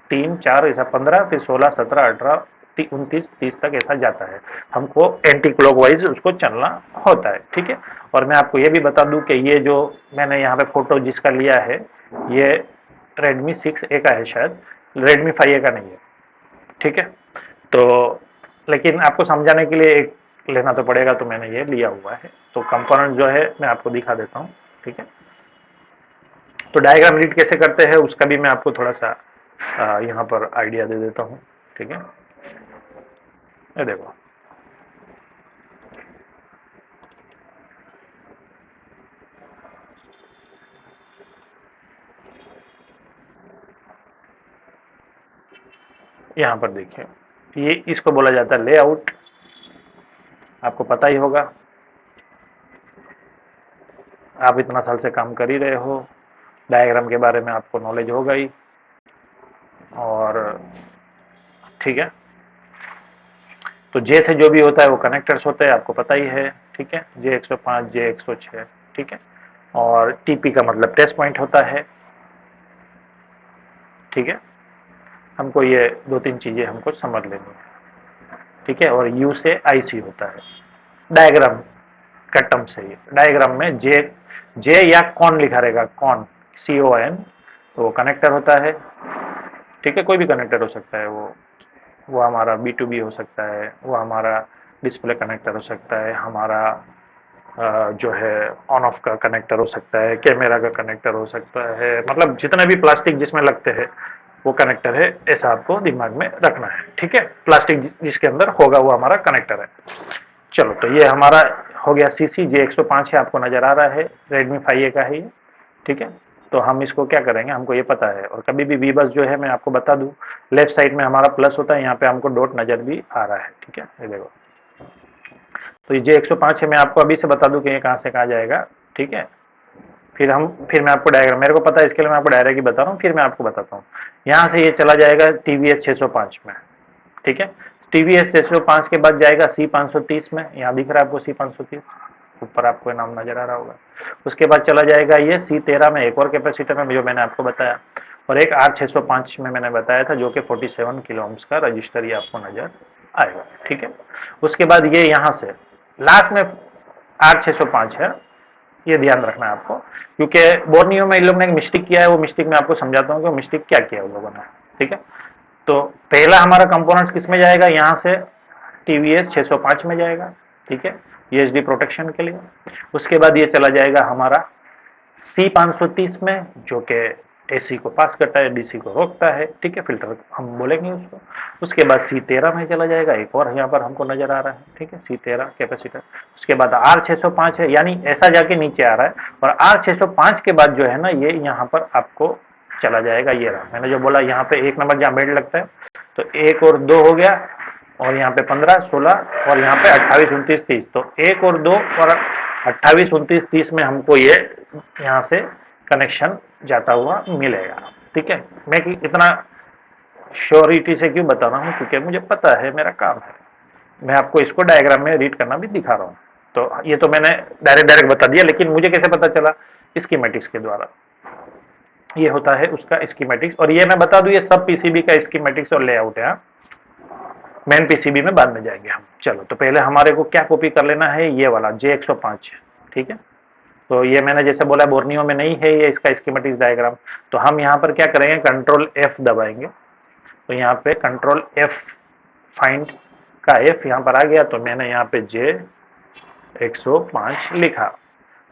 3, 4 ऐसा 15, फिर 16, 17, 18, 29, 30 तक ऐसा जाता है। हमको एंटी क्लॉकवाइज उसको चलना होता है, ठीक है। और मैं आपको ये भी बता दूं कि ये जो मैंने यहाँ पे फोटो जिसका लिया है ये Redmi 6A का है, शायद Redmi 5A का नहीं है, ठीक है। तो लेकिन आपको समझाने के लिए एक लेना तो पड़ेगा, तो मैंने ये लिया हुआ है। तो कंपोनेंट जो है मैं आपको दिखा देता हूँ, ठीक है। तो डायग्राम रीड कैसे करते हैं उसका भी मैं आपको थोड़ा सा यहाँ पर आइडिया दे देता हूँ, ठीक है। ये देखो, यहाँ पर देखिए, ये इसको बोला जाता है लेआउट। आपको पता ही होगा, आप इतना साल से काम कर ही रहे हो, डायग्राम के बारे में आपको नॉलेज होगा ही, और ठीक है। तो जे से जो भी होता है वो कनेक्टर्स होते हैं, आपको पता ही है, ठीक है। J105, J106, ठीक है। और टीपी का मतलब टेस्ट पॉइंट होता है, ठीक है। हमको ये 2-3 चीजें हमको समझ लेनी है, ठीक है। और यू से आईसी होता है डायग्राम का टर्म से। ही डायग्राम में जे जे या कॉन लिखा रहेगा, कॉन, CON, तो वो कनेक्टर होता है, ठीक है। कोई भी कनेक्टर हो सकता है, वो हमारा B2B हो सकता है, वो हमारा डिस्प्ले कनेक्टर हो सकता है, हमारा जो है ऑन ऑफ का कनेक्टर हो सकता है, कैमरा का कनेक्टर हो सकता है, मतलब जितना भी प्लास्टिक जिसमें लगते हैं वो कनेक्टर है, ऐसा आपको दिमाग में रखना है, ठीक है। प्लास्टिक जिसके अंदर होगा वो हमारा कनेक्टर है। चलो, तो ये हमारा हो गया CC। J105 है, आपको नजर आ रहा है, Redmi 5A का है ये, ठीक है। तो हम इसको क्या करेंगे, हमको ये पता है। और कभी भी V बस जो है मैं आपको बता दूं, लेफ्ट साइड में हमारा प्लस होता है, यहाँ पे हमको डॉट नजर भी आ रहा है, ठीक है। ये देखो, तो ये J105 है, मैं आपको अभी से बता दूं कि ये कहाँ से कहाँ जाएगा, ठीक है। फिर मैं आपको डायग्राम, मेरे को पता है इसके लिए मैं आपको डायरेक्ट ही बता रहा हूँ, फिर मैं आपको बताता हूँ। यहाँ से ये चला जाएगा TVS 605 में, ठीक है। TVS 605 के बाद जाएगा C530 में, यहाँ दिख रहा है आपको C530, ऊपर आपको नाम नजर आ रहा होगा। उसके बाद चला जाएगा ये C13 में, एक और कैपेसिटर में जो मैंने आपको बताया, और एक R605 में मैंने बताया था, जो कि 47 किलो ओम्स का रजिस्टर ये आपको नजर आएगा, ठीक है। उसके बाद ये यहाँ से लास्ट में R605 है, ये ध्यान रखना है आपको, क्योंकि बोर्नियो में इन लोग ने एक मिस्टेक किया है। वो मिस्टेक मैं आपको समझाता हूँ कि मिस्टेक क्या किया उन लोगों ने, ठीक है। तो पहला हमारा कंपोनेंट किस में जाएगा, यहाँ से TVS 605 में जाएगा, ठीक है, ESD प्रोटेक्शन के लिए। उसके बाद ये चला जाएगा हमारा C530 में, जो कि AC को पास करता है, DC को रोकता है, ठीक है, फिल्टर हम बोलेंगे उसको। उसके बाद C13 में चला जाएगा, एक और यहाँ पर हमको नजर आ रहा है, ठीक है, C13 कैपेसिटर। उसके बाद R605 है, यानी ऐसा जाके नीचे आ रहा है। और R605 के बाद जो है ना, ये यहाँ पर आपको चला जाएगा, ये रहा मैंने जो बोला, यहाँ पे 1 नंबर जहाँ बेल्ट लगता है, तो 1 और 2 हो गया, और यहाँ पे 15, 16, और यहाँ पे 28, 29, 30। तो 1 और 2 और 28, 29, 30 में हमको ये यहाँ से कनेक्शन जाता हुआ मिलेगा, ठीक है। मैं इतना श्योरिटी से क्यों बता रहा हूँ, क्योंकि मुझे पता है, मेरा काम है। मैं आपको इसको डायग्राम में रीड करना भी दिखा रहा हूँ। तो ये तो मैंने डायरेक्ट बता दिया, लेकिन मुझे कैसे पता चला, स्कीमेटिक्स के द्वारा। ये होता है उसका स्कीमेटिक्स, और ये मैं बता दूं, ये सब पीसीबी का स्कीमेटिक्स और लेआउट है। मेन पीसीबी में बाद में जाएंगे हम। चलो, तो पहले हमारे को क्या कॉपी कर लेना है, ये वाला J105, ठीक है। तो ये मैंने जैसे बोला बोर्नियो में नहीं है ये इसका स्कीमेटिक्स डायग्राम। तो हम यहाँ पर क्या करेंगे, कंट्रोल F दबाएंगे। तो यहाँ पे कंट्रोल F, फाइंड का F यहाँ पर आ गया, तो मैंने यहाँ पे J105 लिखा।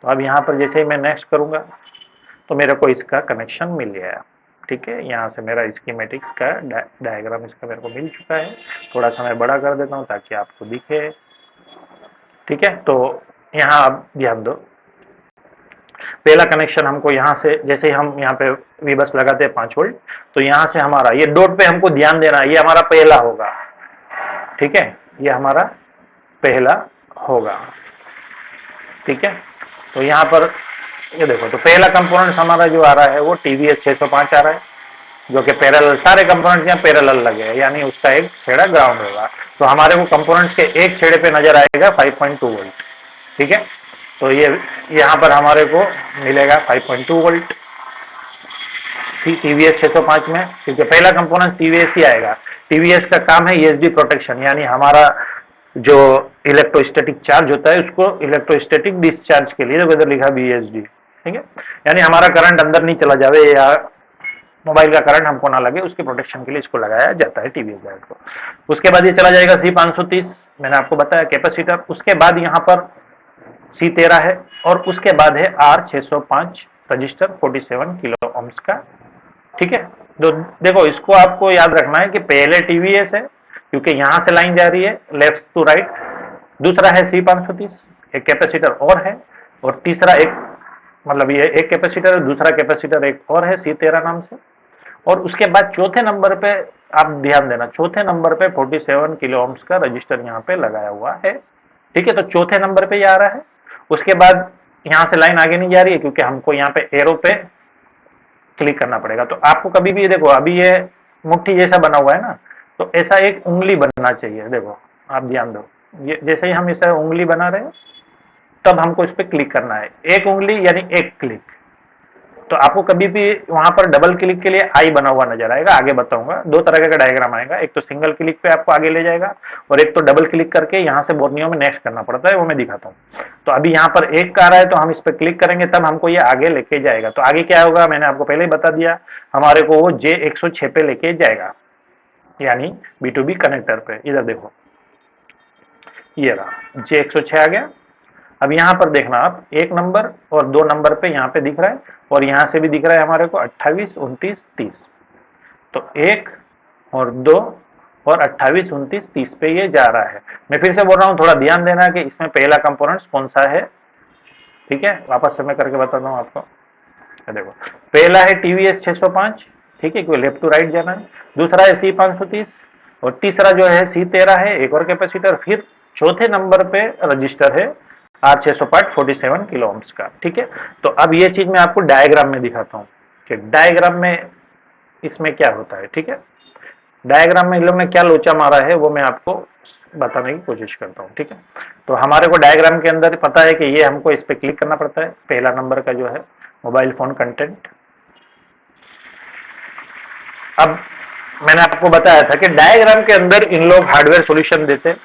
तो अब यहाँ पर जैसे ही मैं नेक्स्ट करूँगा तो मेरे को इसका कनेक्शन मिल गया। ठीक है, यहाँ से मेरा स्कीमेटिक्स का डायग्राम इसका मेरे को मिल चुका है। थोड़ा सा मैं बड़ा कर देता हूँ ताकि आपको दिखे। ठीक है, तो यहाँ आप ध्यान दो, पहला कनेक्शन हमको यहाँ से, जैसे हम यहाँ पे वी बस लगाते हैं 5 वोल्ट, तो यहाँ से हमारा ये डॉट पे हमको ध्यान देना है, ये हमारा पहला होगा। ठीक है, ये हमारा पहला होगा। ठीक है, तो यहाँ पर ये देखो, तो पहला कंपोनेंट हमारा जो आ रहा है वो TVS 605 आ रहा है, जो कि पैरेलल, सारे कंपोनेंट्स यहाँ पैरेलल लगे हैं, यानी उसका एक छेड़ा ग्राउंड होगा। तो हमारे को कंपोनेंट्स के एक छेड़े पे नजर आएगा 5.2 वोल्ट। ठीक है, तो ये यहाँ पर हमारे को मिलेगा 5.2 वोल्ट TVS 605 में, क्योंकि पहला कंपोनेंट TVS ही आएगा। TVS का काम है ESD प्रोटेक्शन, यानी हमारा जो इलेक्ट्रोस्टैटिक चार्ज होता है उसको इलेक्ट्रोस्टैटिक डिस्चार्ज के लिए इधर लिखा BSD। ठीक है, यानी हमारा करंट अंदर नहीं चला जावे या मोबाइल का करंट हमको ना लगे, उसके प्रोटेक्शन के लिए इसको लगाया जाता है TVS वायर को। उसके बाद ये चला जाएगा C530, मैंने आपको बताया कैपेसिटर। उसके बाद यहाँ पर C13 है और उसके बाद है R605 रजिस्टर 47 किलो ओम्स का। ठीक है, तो देखो इसको आपको याद रखना है कि पहले TVS है क्योंकि यहाँ से लाइन जा रही है लेफ्ट टू राइट, दूसरा है C530, एक कैपेसिटर और है, और तीसरा एक, मतलब ये एक कैपेसिटर है, दूसरा कैपेसिटर एक और है C13 नाम से। और उसके बाद चौथे नंबर पे आप ध्यान देना, चौथे नंबर पे 47 किलो ओम्स का रजिस्टर यहाँ पे लगाया हुआ है। ठीक है, तो चौथे नंबर पे ये आ रहा है। उसके बाद यहाँ से लाइन आगे नहीं जा रही है क्योंकि हमको यहाँ पे एरो पे क्लिक करना पड़ेगा। तो आपको कभी भी देखो, अभी ये मुट्ठी जैसा बना हुआ है ना, तो ऐसा एक उंगली बनना चाहिए। देखो आप ध्यान दो, ये जैसे ही हम इसे उंगली बना रहे हैं तब हमको इस पर क्लिक करना है, एक उंगली यानी एक क्लिक। तो आपको कभी भी वहां पर डबल क्लिक के लिए आई बना हुआ नजर आएगा, आगे बताऊंगा। दो तरह का डायग्राम आएगा, एक तो सिंगल क्लिक पे आपको आगे ले जाएगा और एक तो डबल क्लिक करके यहाँ से बोर्नियो में नेक्स्ट करना पड़ता है, वो मैं दिखाता हूँ। तो अभी यहाँ पर एक का आ रहा है तो हम इस पर क्लिक करेंगे तब हमको ये आगे लेके जाएगा। तो आगे क्या होगा, मैंने आपको पहले ही बता दिया, हमारे को वो J106 पे लेके जाएगा, यानी B2B कनेक्टर पे। इधर देखो, ये रहा J106 आ गया। अब यहाँ पर देखना आप, एक नंबर और 2 नंबर पे यहाँ पे दिख रहा है और यहाँ से भी दिख रहा है हमारे को 28, 29, 30। तो 1 और 2 और 28, 29, 30 पे ये जा रहा है। मैं फिर से बोल रहा हूँ, थोड़ा ध्यान देना कि इसमें पहला कंपोनेंट कौन सा है। ठीक है, वापस से मैं करके बताता हूँ आपको। देखो, पहला है TVS 605, ठीक है, क्योंकि लेफ्ट टू राइट जाना है। दूसरा है C530 और तीसरा जो है C13 है, एक और कैपेसिटर। फिर चौथे नंबर पे रजिस्टर है R605 47 किलो ओम्स का। ठीक है, तो अब ये चीज मैं आपको डायग्राम में दिखाता हूँ कि डायग्राम में इसमें क्या होता है। ठीक है, डायग्राम में इन लोग ने क्या लोचा मारा है वो मैं आपको बताने की कोशिश करता हूँ। ठीक है, तो हमारे को डायग्राम के अंदर पता है कि ये हमको इस पे क्लिक करना पड़ता है, पहला नंबर का जो है मोबाइल फोन कंटेंट। अब मैंने आपको बताया था कि डायग्राम के अंदर इन लोग हार्डवेयर सॉल्यूशन देते हैं,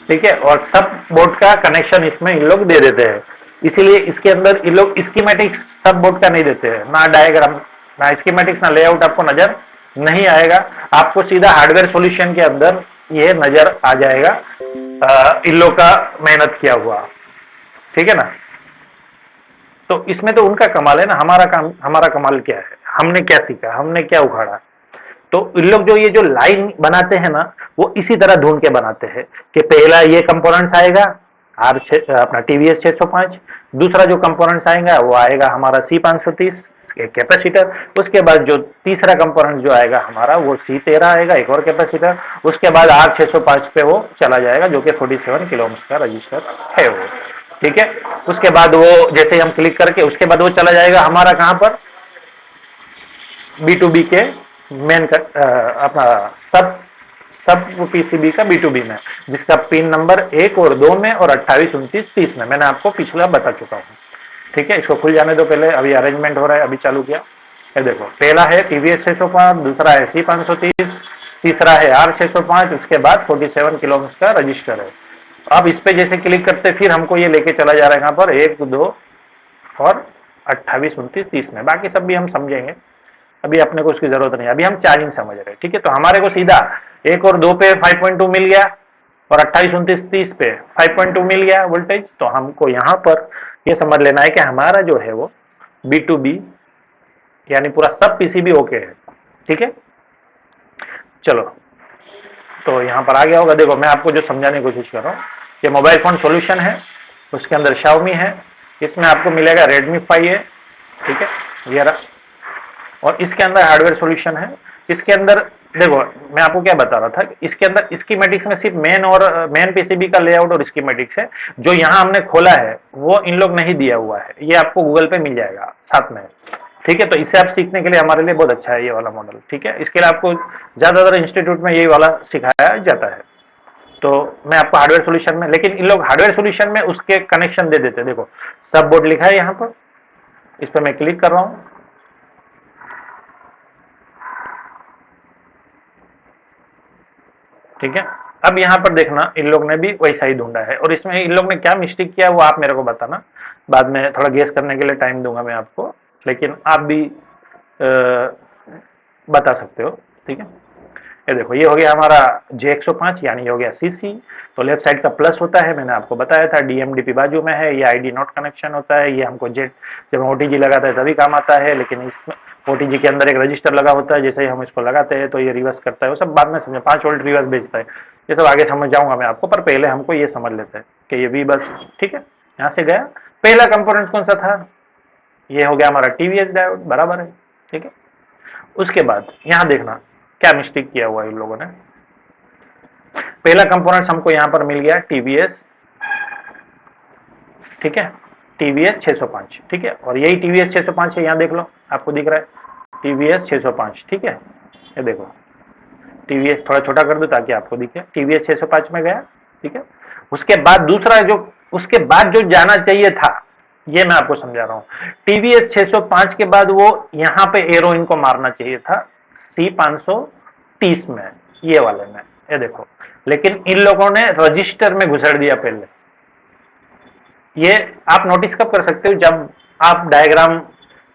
ठीक है, और सब बोर्ड का कनेक्शन इसमें इन लोग दे देते हैं। इसीलिए इसके अंदर इन लोग स्कीमेटिक्स सब बोर्ड का नहीं देते हैं, ना डायग्राम, ना स्कीमेटिक्स, ना लेआउट आपको नजर नहीं आएगा। आपको सीधा हार्डवेयर सॉल्यूशन के अंदर ये नजर आ जाएगा, इन लोग का मेहनत किया हुआ। ठीक है ना, तो इसमें तो उनका कमाल है ना, हमारा कमाल क्या है, हमने क्या सीखा, हमने क्या उखाड़ा। तो इन लोग जो ये जो लाइन बनाते हैं ना, वो इसी तरह ढूंढ के बनाते हैं कि पहला ये कंपोनेंट्स आएगा अपना TVS 605, दूसरा जो कंपोनेंट्स आएगा वो आएगा हमारा C530 एक कैपेसिटर, उसके बाद जो तीसरा कंपोनेंट जो आएगा हमारा वो C13 आएगा, एक और कैपेसिटर, उसके बाद R605 पे वो चला जाएगा जो कि 47 किलो ओम्स का रजिस्टर है वो। ठीक है, उसके बाद वो जैसे हम क्लिक करके उसके बाद वो चला जाएगा हमारा कहां पर, B2B के मेन अपना सब PCB का B2B में, जिसका पिन नंबर 1 और 2 में और 28, 29, 30 में मैंने आपको पिछला बता चुका हूँ। ठीक है, इसको खुल जाने दो पहले, अभी अरेंजमेंट हो रहा है, अभी चालू किया। ये देखो, पहला है TVS 605, दूसरा है C530, तीसरा है R605, उसके बाद 47 किलो ओम्स का रजिस्टर है। अब इस पे जैसे क्लिक करते फिर हमको ये लेके चला जा रहा है यहाँ पर 1, 2 और 28, 29, 30 में। बाकी सब भी हम समझेंगे, अभी अपने को उसकी जरूरत नहीं, अभी हम चार्जिंग समझ रहे हैं। ठीक है, तो हमारे को सीधा 1 और 2 पे 5.2 मिल गया, और 28 29 30 पे 5.2 मिल गया वोल्टेज। तो हमको यहाँ पर ये समझ लेना है कि हमारा जो है वो B2B यानी पूरा सब पीसीबी ओके है, ठीक है। चलो, तो यहाँ पर आ गया होगा। देखो, मैं आपको जो समझाने की कोशिश कर रहा हूँ, ये मोबाइल फोन सॉल्यूशन है, उसके अंदर Xiaomi है, इसमें आपको मिलेगा Redmi 5A, ठीक है, ये रहा। और इसके अंदर हार्डवेयर सॉल्यूशन है। इसके अंदर देखो, मैं आपको क्या बता रहा था, इसके अंदर स्कीमेटिक्स में सिर्फ मेन पीसीबी का लेआउट और स्कीमेटिक्स है। जो यहाँ हमने खोला है वो इन लोग नहीं दिया हुआ है, ये आपको गूगल पे मिल जाएगा साथ में, ठीक है। तो इससे आप सीखने के लिए हमारे लिए बहुत अच्छा है ये वाला मॉडल, ठीक है। इसके लिए आपको ज्यादातर इंस्टीट्यूट में यही वाला सिखाया जाता है। तो मैं आपको हार्डवेयर सॉल्यूशन में, लेकिन इन लोग हार्डवेयर सॉल्यूशन में उसके कनेक्शन दे देते हैं। देखो, सब बोर्ड लिखा है यहाँ पर, इस पर मैं क्लिक कर रहा हूँ, ठीक है। अब यहाँ पर देखना, इन लोग ने भी वैसा ही ढूंढा है। और इसमें इन लोग ने क्या मिस्टेक किया वो आप मेरे को बताना, बाद में थोड़ा गेस करने के लिए टाइम दूंगा मैं आपको, लेकिन आप भी बता सकते हो, ठीक है। ये देखो, ये हो गया हमारा J105, यानी ये हो गया सीसी। तो लेफ्ट साइड का प्लस होता है, मैंने आपको बताया था, डीएमडीपी बाजू में है, ये आईडी नोट कनेक्शन होता है, ये हमको जेट जब ओटीजी लगाता है तभी काम आता है। लेकिन इसमें ओटीजी के अंदर एक रजिस्टर लगा होता है, जैसे ही हम इसको लगाते हैं तो ये रिवर्स करता है, वो सब बाद में समझे, 5 वोल्ट रिवर्स भेजता है, ये सब आगे समझ जाऊंगा मैं आपको। पर पहले हमको ये समझ लेते हैं कि ये वी बस, ठीक है, यहाँ से गया। पहला कंपोनेंट कौन सा था, ये हो गया हमारा टीवीएस डायोड, बराबर है, ठीक है। उसके बाद यहाँ देखना क्या मिस्टेक किया हुआ है इन लोगों ने। पहला कंपोनेंट हमको यहाँ पर मिल गया टीवीएस, ठीक है, टीवीएस 605, ठीक है। और यही टीवीएस 605 है, यहाँ देख लो, आपको दिख रहा है टीवीएस 605, ठीक है। ये देखो, टीवीएस थोड़ा छोटा कर दो ताकि आपको दिखे, टीवीएस 605 में गया, ठीक है। उसके बाद दूसरा जो, उसके बाद जो जाना चाहिए था, ये मैं आपको समझा रहा हूं। टीवीएस 605 के बाद वो यहाँ पे एरो इनको मारना चाहिए था C530 में, ये वाले में, ये देखो। लेकिन इन लोगों ने रजिस्टर में घुसड़ दिया पहले। ये आप नोटिस कब कर सकते हो, जब आप डायग्राम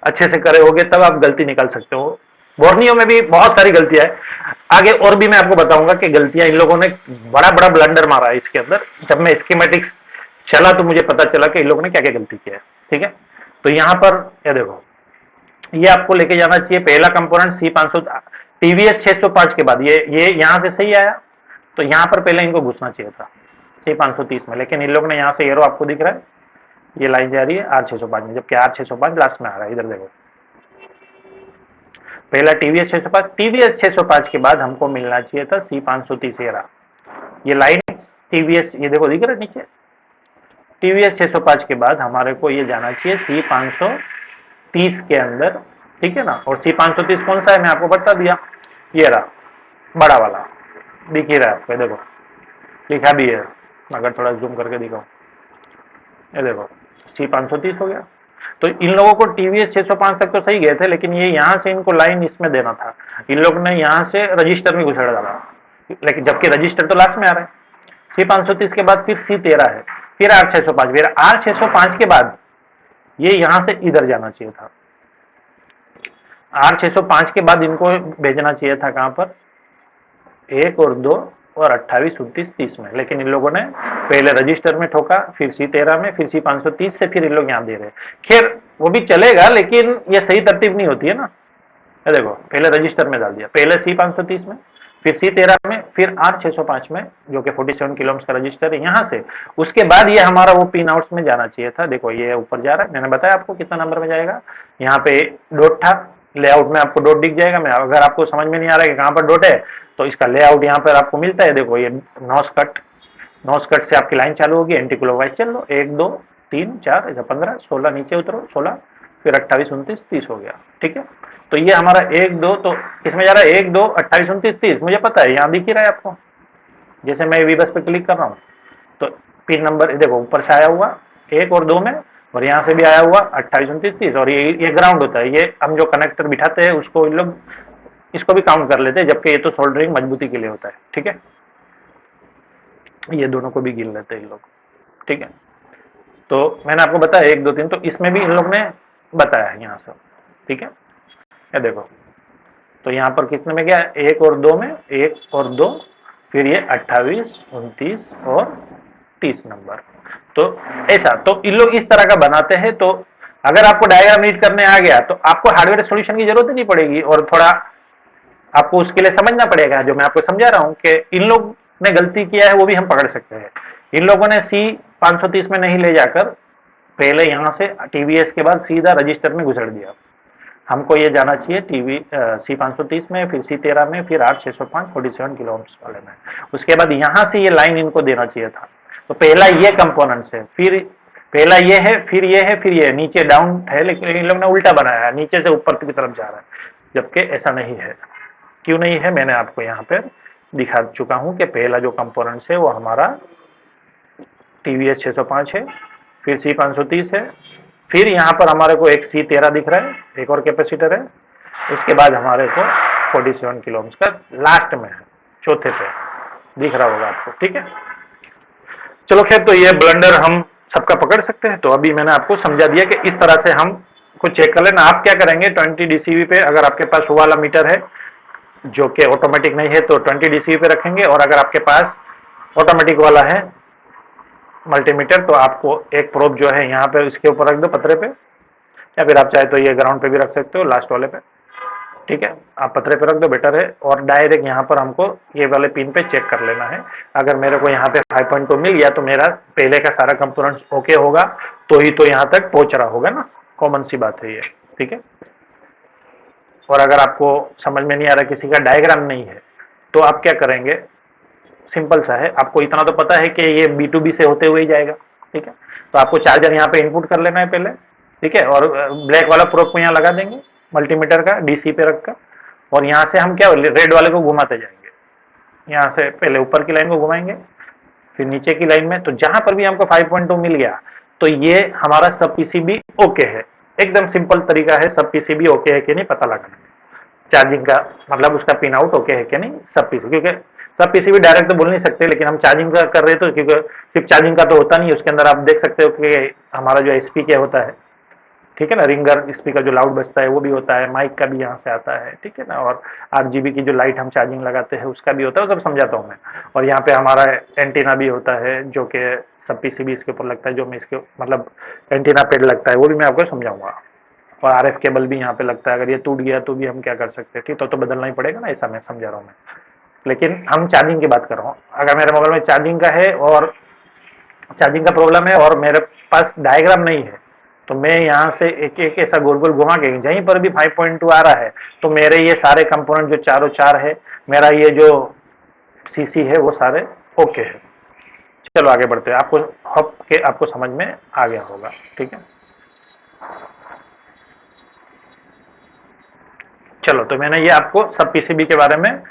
अच्छे से करे होगे तब आप गलती निकाल सकते हो। बोर्नियो में भी बहुत सारी गलतियां है, आगे और भी मैं आपको बताऊंगा कि गलतियां इन लोगों ने बड़ा बड़ा ब्लंडर मारा है इसके अंदर। जब मैं स्कीमेटिक्स चला तो मुझे पता चला कि इन लोगों ने क्या क्या गलती किया है, ठीक है। तो यहाँ पर ये देखो, ये आपको लेके जाना चाहिए पहला कंपोनेंट C500, टीवीएस 605 के बाद ये यहाँ से सही आया, तो यहाँ पर पहले इनको घुसना चाहिए था C530 में। लेकिन इन लोग ने यहाँ से एरो आपको दिख रहा है, ये लाइन जा रही है R605 में, जबकि R605 लास्ट में आ रहा है, इधर देखो। पहला टीवीएस 605, टीवीएस 605 के बाद हमको मिलना चाहिए था C530 एरा, ये लाइन टीवीएस, ये देखो दिख रहा है नीचे, टीवीएस 605 के बाद हमारे को ये जाना चाहिए C530 के अंदर, ठीक है ना। और C530 कौन सा है मैं आपको बता दिया, ये रहा बड़ा वाला, दिख ही रहा है आपको, देखो लिखा भी है, अगर थोड़ा जूम करके दिखाऊं, ये देखो C530 हो गया। तो इन लोगों को टीवीएस 605 तक तो सही गए थे, लेकिन ये यहाँ से इनको लाइन इसमें देना था, इन लोग ने यहाँ से रजिस्टर में घुसेड़ डाला, लेकिन जबकि रजिस्टर तो लास्ट में आ रहा है। C530 के बाद फिर C13 है, फिर R605, फिर R605 के बाद ये यहाँ से इधर जाना चाहिए था। R605 के बाद इनको भेजना चाहिए था कहां पर, 1 और 2 और 28 29 30 में, लेकिन इन लोगों ने पहले रजिस्टर में ठोका, फिर C13 में, फिर C530 से, फिर इन लोग यहाँ दे रहे। खैर वो भी चलेगा, लेकिन ये सही तरतीब नहीं होती है ना। ये देखो, पहले रजिस्टर में डाल दिया, पहले C530 में, फिर C13 में, फिर R605 में, जो कि 47 किलो का रजिस्टर है यहाँ से। उसके बाद ये हमारा वो पिन आउट्स में जाना चाहिए था। देखो ये ऊपर जा रहा है, मैंने बताया आपको कितना नंबर में जाएगा। यहाँ पे डॉट था, लेआउट में आपको डॉट दिख जाएगा। मैं, अगर आपको समझ में नहीं आ रहा है कि कहाँ पर डॉट है, तो इसका लेआउट यहाँ पर आपको मिलता है। देखो ये नॉस कट से आपकी लाइन चालू होगी, एंटी क्लॉकवाइज चल लो, 1 2 3 4 15 16, नीचे उतरो 16, फिर 28 29 30 हो गया, ठीक है। तो ये हमारा 1 2, तो इसमें जा रहा है 1 2 28 29 30, मुझे पता है, यहाँ दिख ही रहा है आपको। जैसे मैं वी बस पे क्लिक कर रहा हूँ तो पिन नंबर देखो ऊपर से आया हुआ 1 और 2 में, और यहाँ से भी आया हुआ 28 29 30, और ये ग्राउंड होता है। ये हम जो कनेक्टर बिठाते हैं उसको इन लोग इसको भी काउंट कर लेते हैं, जबकि ये तो सोल्डरिंग मजबूती के लिए होता है, ठीक है। ये दोनों को भी गिन लेते हैं इन लोग, ठीक है। तो मैंने आपको बताया 1 2 3, तो इसमें भी इन लोग ने बताया है यहाँ से, ठीक है। ये देखो, तो यहाँ पर कितने में गया, 1 और 2 में, 1 और 2, फिर ये 28, 29 और 30 नंबर। तो ऐसा, तो इन लोग इस तरह का बनाते हैं। तो अगर आपको डायग्राम रीड करने आ गया तो आपको हार्डवेयर सॉल्यूशन की जरूरत ही नहीं पड़ेगी, और थोड़ा आपको उसके लिए समझना पड़ेगा। जो मैं आपको समझा रहा हूं कि इन लोग ने गलती किया है वो भी हम पकड़ सकते हैं। इन लोगों ने सी 530 में नहीं ले जाकर पहले यहां से टीवीएस के बाद सीधा रजिस्टर में घुसड़ दिया। हमको ये जाना चाहिए टीवी सी 530 में, फिर सी 13 में, फिर आर 605 47 किलो ओम्स वाले में। उसके बाद यहां से ये लाइन इनको देना चाहिए था। तो पहला ये कंपोनेंट्स है, फिर पहला ये है, फिर ये है, फिर ये नीचे डाउन है, लेकिन इन लोग ने उल्टा बनाया है, नीचे से ऊपर की तरफ जा रहा है, जबकि ऐसा नहीं है। क्यों नहीं है, मैंने आपको यहाँ पे दिखा चुका हूं कि पहला जो कंपोनेंट्स है वो हमारा टीवीएस 605 है, फिर सी 530 है, फिर यहाँ पर हमारे को एक सी 13 दिख रहा है, एक और कैपेसिटर है, उसके बाद हमारे को 47 किलो ओम्स का लास्ट में है, चौथे पे दिख रहा होगा आपको। ठीक है, चलो खैर, तो ये ब्लंडर हम सबका पकड़ सकते हैं। तो अभी मैंने आपको समझा दिया कि इस तरह से हम को चेक कर लेना। आप क्या करेंगे, 20 डीसीवी पे अगर आपके पास वो वाला मीटर है जो कि ऑटोमेटिक नहीं है तो 20 डीसीवी पे रखेंगे, और अगर आपके पास ऑटोमेटिक वाला है मल्टीमीटर तो आपको एक प्रोब जो है यहाँ पे इसके ऊपर रख दो, पतरे पे, या फिर आप चाहे तो ये ग्राउंड पे भी रख सकते हो, लास्ट वाले पे। ठीक है, आप पतरे पे रख दो, बेटर है। और डायरेक्ट यहाँ पर हमको ये वाले पिन पे चेक कर लेना है। अगर मेरे को यहाँ पे 5.2 मिल गया तो मेरा पहले का सारा कंपोनेंट्स ओके होगा, तो ही तो यहाँ तक पहुंच रहा होगा ना, कॉमन सी बात है ये। ठीक है, और अगर आपको समझ में नहीं आ रहा, किसी का डायग्राम नहीं है, तो आप क्या करेंगे, सिंपल सा है। आपको इतना तो पता है कि ये B2B से होते हुए ही जाएगा। ठीक है, तो आपको चार्जर यहाँ पे इनपुट कर लेना है पहले। ठीक है, और ब्लैक वाला प्रोब को यहाँ लगा देंगे मल्टीमीटर का डीसी पे रखकर, और यहाँ से हम क्या रेड वाले को घुमाते जाएंगे। यहाँ से पहले ऊपर की लाइन को घुमाएंगे, फिर नीचे की लाइन में, तो जहां पर भी हमको 5.2 मिल गया तो ये हमारा सब पीसीबी ओके है। एकदम सिंपल तरीका है सब पीसीबी ओके है कि नहीं पता लगाना। चार्जिंग का मतलब उसका पिन आउट ओके है कि नहीं सब पीसीबी, क्योंकि सब पीसीबी डायरेक्ट तो बोल नहीं सकते, लेकिन हम चार्जिंग का कर रहे तो, क्योंकि सिर्फ चार्जिंग का तो होता नहीं, उसके अंदर आप देख सकते हो कि हमारा जो एसपी क्या होता है। ठीक है ना, रिंगर स्पीकर जो लाउड बजता है वो भी होता है, माइक का भी यहाँ से आता है। ठीक है ना, और RGB की जो लाइट हम चार्जिंग लगाते हैं उसका भी होता है, वो सब समझाता हूँ मैं। और यहाँ पे हमारा एंटीना भी होता है जो कि सब पीसीबी इसके ऊपर लगता है, जो मैं इसके मतलब एंटीना पेड लगता है, वो भी मैं आपको समझाऊंगा। और RF केबल भी यहाँ पे लगता है, अगर ये टूट गया तो भी हम क्या कर सकते हैं। ठीक, तो बदलना ही पड़ेगा ना, ऐसा मैं समझा रहा हूँ मैं। लेकिन हम चार्जिंग की बात कर रहा हूँ। अगर मेरे मोबाइल में चार्जिंग का है और चार्जिंग का प्रॉब्लम है और मेरे पास डायग्राम नहीं है, तो मैं यहाँ से एक एक ऐसा गोल गोल घुमा के जहीं पर भी 5.2 आ रहा है तो मेरे ये सारे कंपोनेंट जो चारों चार है, मेरा ये जो सीसी है वो सारे ओके है। चलो आगे बढ़ते हैं, आपको होप के आपको समझ में आ गया होगा। ठीक है, चलो, तो मैंने ये आपको सब पीसीबी के बारे में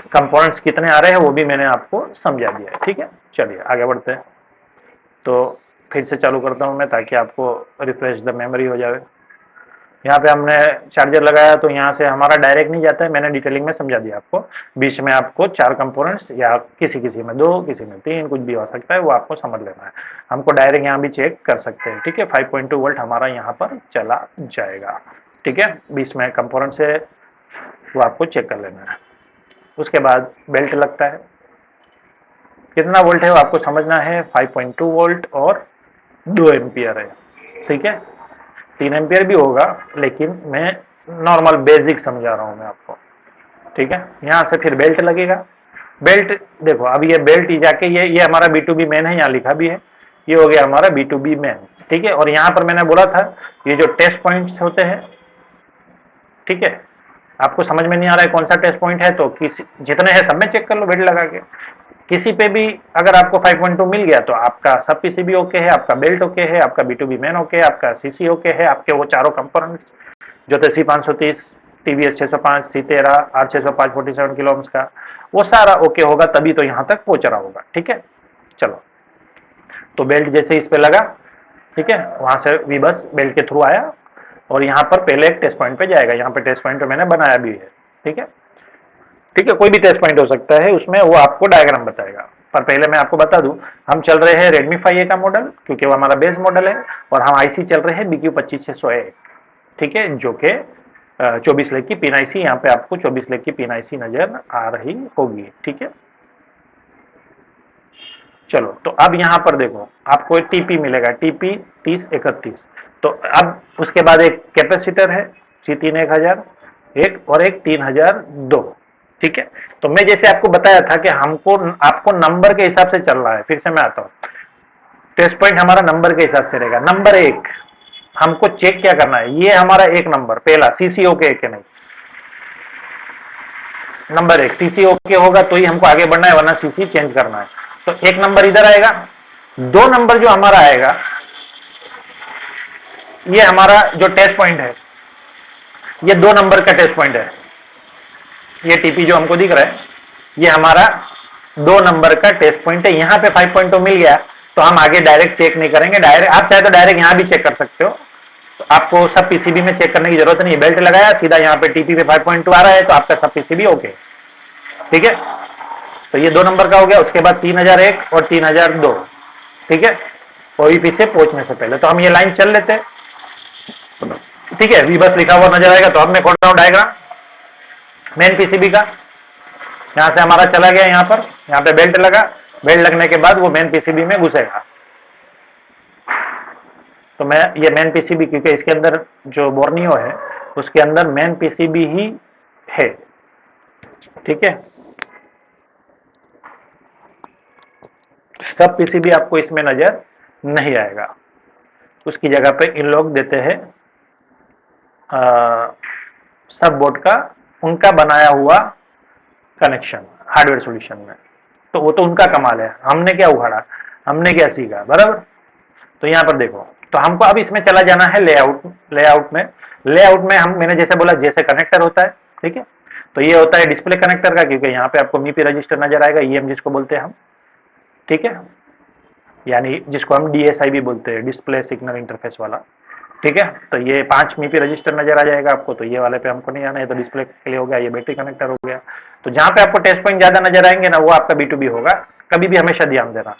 कंपोनेंट्स कितने आ रहे हैं वो भी मैंने आपको समझा दिया है। ठीक है, चलिए आगे बढ़ते हैं। तो फिर से चालू करता हूं मैं ताकि आपको रिफ्रेश द मेमोरी हो जाए। यहाँ पे हमने चार्जर लगाया तो यहाँ से हमारा डायरेक्ट नहीं जाता है, मैंने डिटेलिंग में समझा दिया आपको। बीच में आपको चार कंपोनेंट्स या किसी किसी में दो, किसी में तीन, कुछ भी हो सकता है, वो आपको समझ लेना है। हमको डायरेक्ट यहाँ भी चेक कर सकते हैं। ठीक है, 5.2 वोल्ट हमारा यहाँ पर चला जाएगा। ठीक है, बीच में कंपोनेंट्स है वो आपको चेक कर लेना है। उसके बाद बेल्ट लगता है, कितना वोल्ट है वो आपको समझना है। 5.2 वोल्ट और 2 एम्पियर है। ठीक है, 3 एम्पियर भी होगा, लेकिन मैं नॉर्मल बेसिक समझा रहा हूं मैं आपको। ठीक है, यहां से फिर बेल्ट लगेगा। बेल्ट देखो, अब ये बेल्ट ही जाके ये हमारा B2B मेन है, यहाँ लिखा भी है, ये हो गया हमारा B2B मेन। ठीक है, और यहां पर मैंने बोला था ये जो टेस्ट पॉइंट्स होते हैं, ठीक है, आपको समझ में नहीं आ रहा है कौन सा टेस्ट पॉइंट है तो किसी जितने हैं सब में चेक कर लो बेल्ट लगा के। किसी पे भी अगर आपको 5.2 मिल गया तो आपका सब पीसीबी ओके है, आपका बेल्ट ओके है, आपका B2B मेन ओके है, आपका सीसी ओके है, आपके वो चारों कंपोनेंट्स जो थे C530, TVS 605, C13, R605 47 kilo ohms का, वो सारा ओके होगा, तभी तो यहाँ तक पहुंच रहा होगा। ठीक है, चलो, तो बेल्ट जैसे इस पे लगा, ठीक है, वहां से भी बस बेल्ट के थ्रू आया और यहाँ पर पहले एक टेस्ट पॉइंट पे जाएगा। यहाँ पे टेस्ट पॉइंट मैंने बनाया भी है। ठीक है, ठीक है, कोई भी टेस्ट पॉइंट हो सकता है, उसमें वो आपको डायग्राम बताएगा। पर पहले मैं आपको बता दूं, हम चल रहे हैं Redmi 5A का मॉडल, क्योंकि वो हमारा बेस मॉडल है, और हम आईसी चल रहे हैं BQ25601। ठीक है, जो कि 24 लेग की पिन आईसी, यहाँ पे आपको 24 लेग की पिन आईसी नजर आ रही होगी। ठीक है, चलो तो अब यहाँ पर देखो आपको एक टीपी मिलेगा, टीपी 3031। तो अब उसके बाद एक कैपेसिटर है C3 1000, एक और एक 3002। ठीक है, तो मैं जैसे आपको बताया था कि हमको आपको नंबर के हिसाब से चल रहा है। फिर से मैं आता हूँ, टेस्ट पॉइंट हमारा नंबर के हिसाब से रहेगा। नंबर एक, हमको चेक क्या करना है, ये हमारा एक नंबर पहला सीसी ओके के नहीं, नंबर एक सीसी ओके होगा तो ही हमको आगे बढ़ना है, वरना सीसी चेंज करना है। तो एक नंबर इधर आएगा, दो नंबर जो हमारा आएगा, ये हमारा जो टेस्ट पॉइंट है, ये दो नंबर का टेस्ट पॉइंट है। ये टीपी जो हमको दिख रहा है, ये हमारा दो नंबर का टेस्ट पॉइंट है। यहाँ पे 5.2 मिल गया तो हम आगे डायरेक्ट चेक नहीं करेंगे, डायरेक्ट आप चाहे तो डायरेक्ट यहाँ भी चेक कर सकते हो। तो आपको सब पीसीबी में चेक करने की जरूरत नहीं, बेल्ट लगाया सीधा यहाँ पे टीपी पे 5.2 आ रहा है तो आपका सब पीसीबी ओके। ठीक है, तो ये दो नंबर का हो गया। उसके बाद 3001 और 3002। ठीक है, ओईपी से पहुंचने से पहले तो हम ये लाइन चल लेते हैं। ठीक है, वी बस लिखा हुआ नजर आएगा तो अब मैं खोल रहा हूं डायग्राम मेन पीसीबी का। यहां से हमारा चला गया, यहाँ पर यहाँ पे बेल्ट लगा, बेल्ट लगने के बाद वो मेन पीसीबी में घुसेगा। तो मैं ये मेन पीसीबी, क्योंकि इसके अंदर जो बोर्नियो है उसके अंदर मेन पीसीबी ही है। ठीक है, सब पीसीबी आपको इसमें नजर नहीं आएगा, उसकी जगह पे इन लोग देते हैं सब बोर्ड का उनका बनाया हुआ कनेक्शन हार्डवेयर सॉल्यूशन में। तो वो तो उनका कमाल है, हमने क्या उखाड़ा, हमने क्या सीखा, बराबर। तो यहाँ पर देखो, तो हमको अब इसमें चला जाना है लेआउट में हम, मैंने जैसे बोला जैसे कनेक्टर होता है। ठीक है, तो ये होता है डिस्प्ले कनेक्टर का, क्योंकि यहाँ पे आपको मीपी रजिस्टर नजर आएगा, ईएम जिसको बोलते हैं हम। ठीक है, यानी जिसको हम डीएसआई भी बोलते हैं, डिस्प्ले सिग्नल इंटरफेस वाला। ठीक है, तो ये 5 मीपी रजिस्टर नजर आ जाएगा आपको। तो ये वाले पे हमको नहीं आना है, तो डिस्प्ले के लिए हो गया, ये बैटरी कनेक्टर हो गया। तो जहां पे आपको टेस्ट पॉइंट ज्यादा नजर आएंगे ना, वो आपका B2B होगा। कभी भी हमेशा ध्यान देना,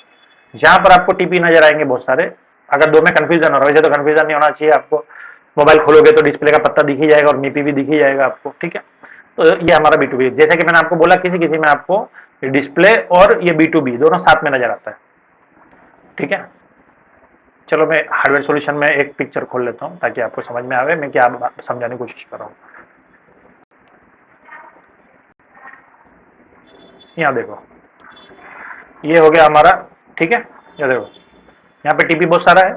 जहां पर आपको टीपी नजर आएंगे बहुत सारे, अगर दो में कंफ्यूजन हो रहा है, वैसे तो कंफ्यूजन नहीं होना चाहिए आपको। मोबाइल खोलोगे तो डिस्प्ले का पत्ता दिख ही जाएगा और मीपी भी दिख ही जाएगा आपको। ठीक है, तो ये हमारा B2B, जैसे कि मैंने आपको बोला, किसी किसी में आपको डिस्प्ले और ये B2B दोनों साथ में नजर आता है। ठीक है, चलो मैं हार्डवेयर सॉल्यूशन में एक पिक्चर खोल लेता हूं ताकि आपको समझ में आवे मैं क्या समझाने की कोशिश कर रहा हूं। यहाँ देखो, ये हो गया हमारा। ठीक है, ये देखो यहाँ पे टीपी बहुत सारा है,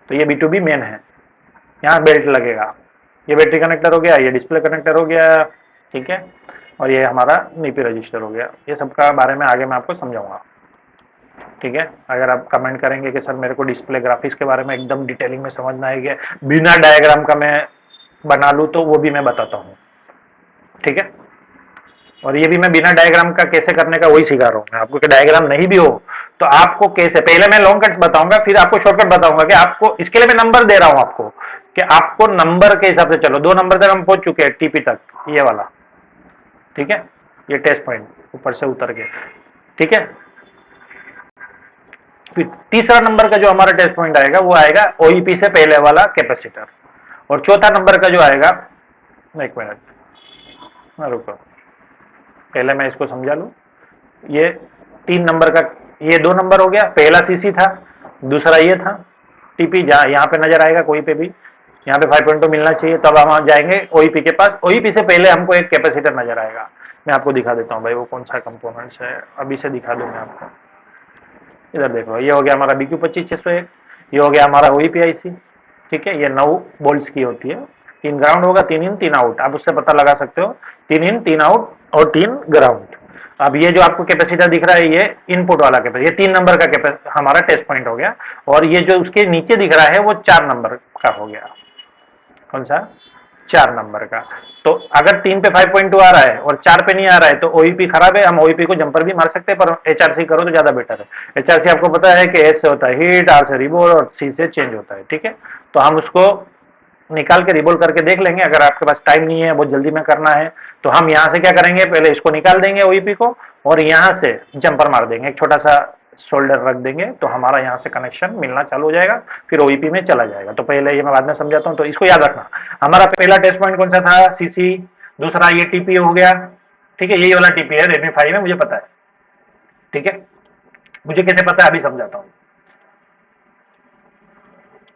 तो ये B2B मेन है। यहाँ बेल्ट लगेगा, ये बैटरी कनेक्टर हो गया, ये डिस्प्ले कनेक्टर हो गया। ठीक है, और ये हमारा मीपी रजिस्टर हो गया। ये सबका बारे में आगे मैं आपको समझाऊंगा। ठीक है, अगर आप कमेंट करेंगे कि सर मेरे को डिस्प्ले ग्राफिक्स के बारे में एकदम डिटेलिंग में समझना है कि बिना डायग्राम का मैं बना लूँ, तो वो भी मैं बताता हूँ। ठीक है, और ये भी मैं बिना डायग्राम का कैसे करने का वही सिखा रहा हूँ मैं आपको, कि डायग्राम नहीं भी हो तो आपको कैसे, पहले मैं लॉन्ग कट्स बताऊंगा, फिर आपको शॉर्टकट बताऊंगा कि आपको, इसके लिए मैं नंबर दे रहा हूँ आपको कि आपको नंबर के हिसाब से चलो। 2 नंबर तक हम पहुंच चुके हैं, टीपी तक, ये वाला। ठीक है, ये टेस्ट पॉइंट ऊपर से उतर के। ठीक है, फिर तीसरा नंबर का जो हमारा टेस्ट पॉइंट आएगा वो आएगा ओईपी से पहले वाला कैपेसिटर। और चौथा नंबर का जो आएगा, एक मिनट रुको, पहले मैं इसको समझा लूं। ये 3 नंबर का, ये 2 नंबर हो गया, पहला सीसी था, दूसरा ये था टीपी। जहाँ यहाँ पे नजर आएगा कोई पे भी, यहाँ पे 5.2 मिलना चाहिए, तब हम जाएंगे ओईपी के पास। ओईपी से पहले हमको एक कैपेसिटर नजर आएगा, मैं आपको दिखा देता हूँ भाई वो कौन सा कंपोनेंट्स है, अभी से दिखा दूं मैं आपको। इधर देखो, ये हो गया हमारा BQ25601, ये हो गया हमारा ओईपी आईसी। ठीक है, ये 9 बोल्ट्स की होती है, 3 ग्राउंड होगा, 3 इन 3 आउट, आप उससे पता लगा सकते हो, 3 इन 3 आउट और 3 ग्राउंड। अब ये जो आपको कैपेसिटर दिख रहा है, ये इनपुट वाला कैपेसिटर, ये 3 नंबर का हमारा टेस्ट पॉइंट हो गया। और ये जो उसके नीचे दिख रहा है वो 4 नंबर का हो गया। कौन सा? 4 नंबर का। तो अगर 3 पे 5.2 आ रहा है और 4 पे नहीं आ रहा है तो ओईपी खराब है, हम ओईपी को जंपर भी मार सकते हैं, पर एचआरसी करो तो ज्यादा बेटर है। एचआरसी आपको पता है कि एच से होता है हीट, आर से रिबोल और सी से चेंज होता है। ठीक है, तो हम उसको निकाल के रिबोल करके देख लेंगे। अगर आपके पास टाइम नहीं है, बहुत जल्दी में करना है, तो हम यहाँ से क्या करेंगे, पहले इसको निकाल देंगे ओईपी को और यहाँ से जंपर मार देंगे, एक छोटा सा शोल्डर रख देंगे, तो हमारा यहाँ से कनेक्शन मिलना चालू हो जाएगा, फिर ओईपी में चला जाएगा। तो पहले ये मैं बाद में समझाता हूँ, तो इसको याद रखना। हमारा पहला टेस्ट पॉइंट कौन सा था? सीसी। दूसरा ये टीपी हो गया। ठीक है, यही वाला टीपी है, Redmi 5 है, मुझे पता है। ठीक है, मुझे कैसे पता है अभी समझाता हूँ।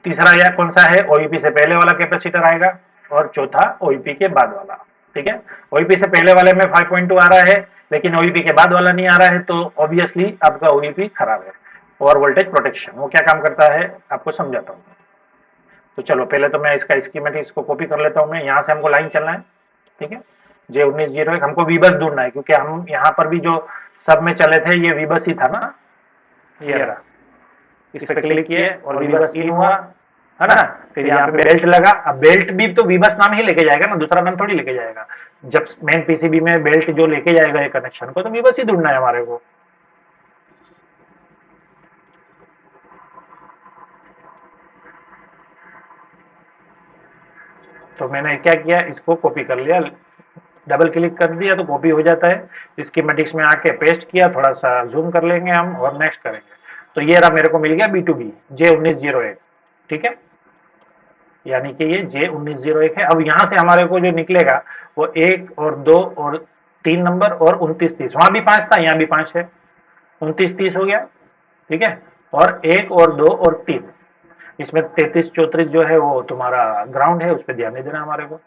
तीसरा यह कौन सा है, ओईपी से पहले वाला कैपेसिटर आएगा, और चौथा ओईपी के बाद वाला। ठीक है, ओईपी से पहले वाले में 5.2 आ रहा है, लेकिन ओईपी के बाद वाला नहीं आ रहा है, तो ऑब्वियसली आपका ओईपी खराब है। ओवर वोल्टेज प्रोटेक्शन वो क्या काम करता है आपको समझाता हूँ। तो चलो पहले तो मैं इसका स्कीमेटिक इसको कॉपी कर लेता हूँ। मैं यहाँ से हमको लाइन चलना है, ठीक है, J1901 हमको वीबस ढूंढना है, क्योंकि हम यहाँ पर भी जो सब में चले थे ये वीबस ही था ना, ये रहा। इस पर क्लिक किए और वीबस इन हुआ, है ना। फिर यहाँ पे बेल्ट लगा। अब बेल्ट भी तो वीबस नाम ही लेके जाएगा ना, दूसरा नाम थोड़ी लेके जाएगा। जब मेन पीसीबी में बेल्ट जो लेके जाएगा ये कनेक्शन को, तो वीबस ही ढूंढना है हमारे को। तो मैंने क्या किया, इसको कॉपी कर लिया, डबल क्लिक कर दिया तो कॉपी हो जाता है। स्कीमेटिक्स में आके पेस्ट किया, थोड़ा सा जूम कर लेंगे हम और नेक्स्ट करेंगे। तो ये रहा, मेरे को मिल गया B2B J1901, ठीक है, यानी कि ये J1901 है। अब यहाँ से हमारे को जो निकलेगा वो 1 और 2 और 3 नंबर और 2930, वहां भी 5 था, यहाँ भी 5 है, 2930 हो गया, ठीक है। और 1 और 2 और 3, इसमें 33 34 जो है वो तुम्हारा ग्राउंड है, उस पर ध्यान नहीं देना हमारे को।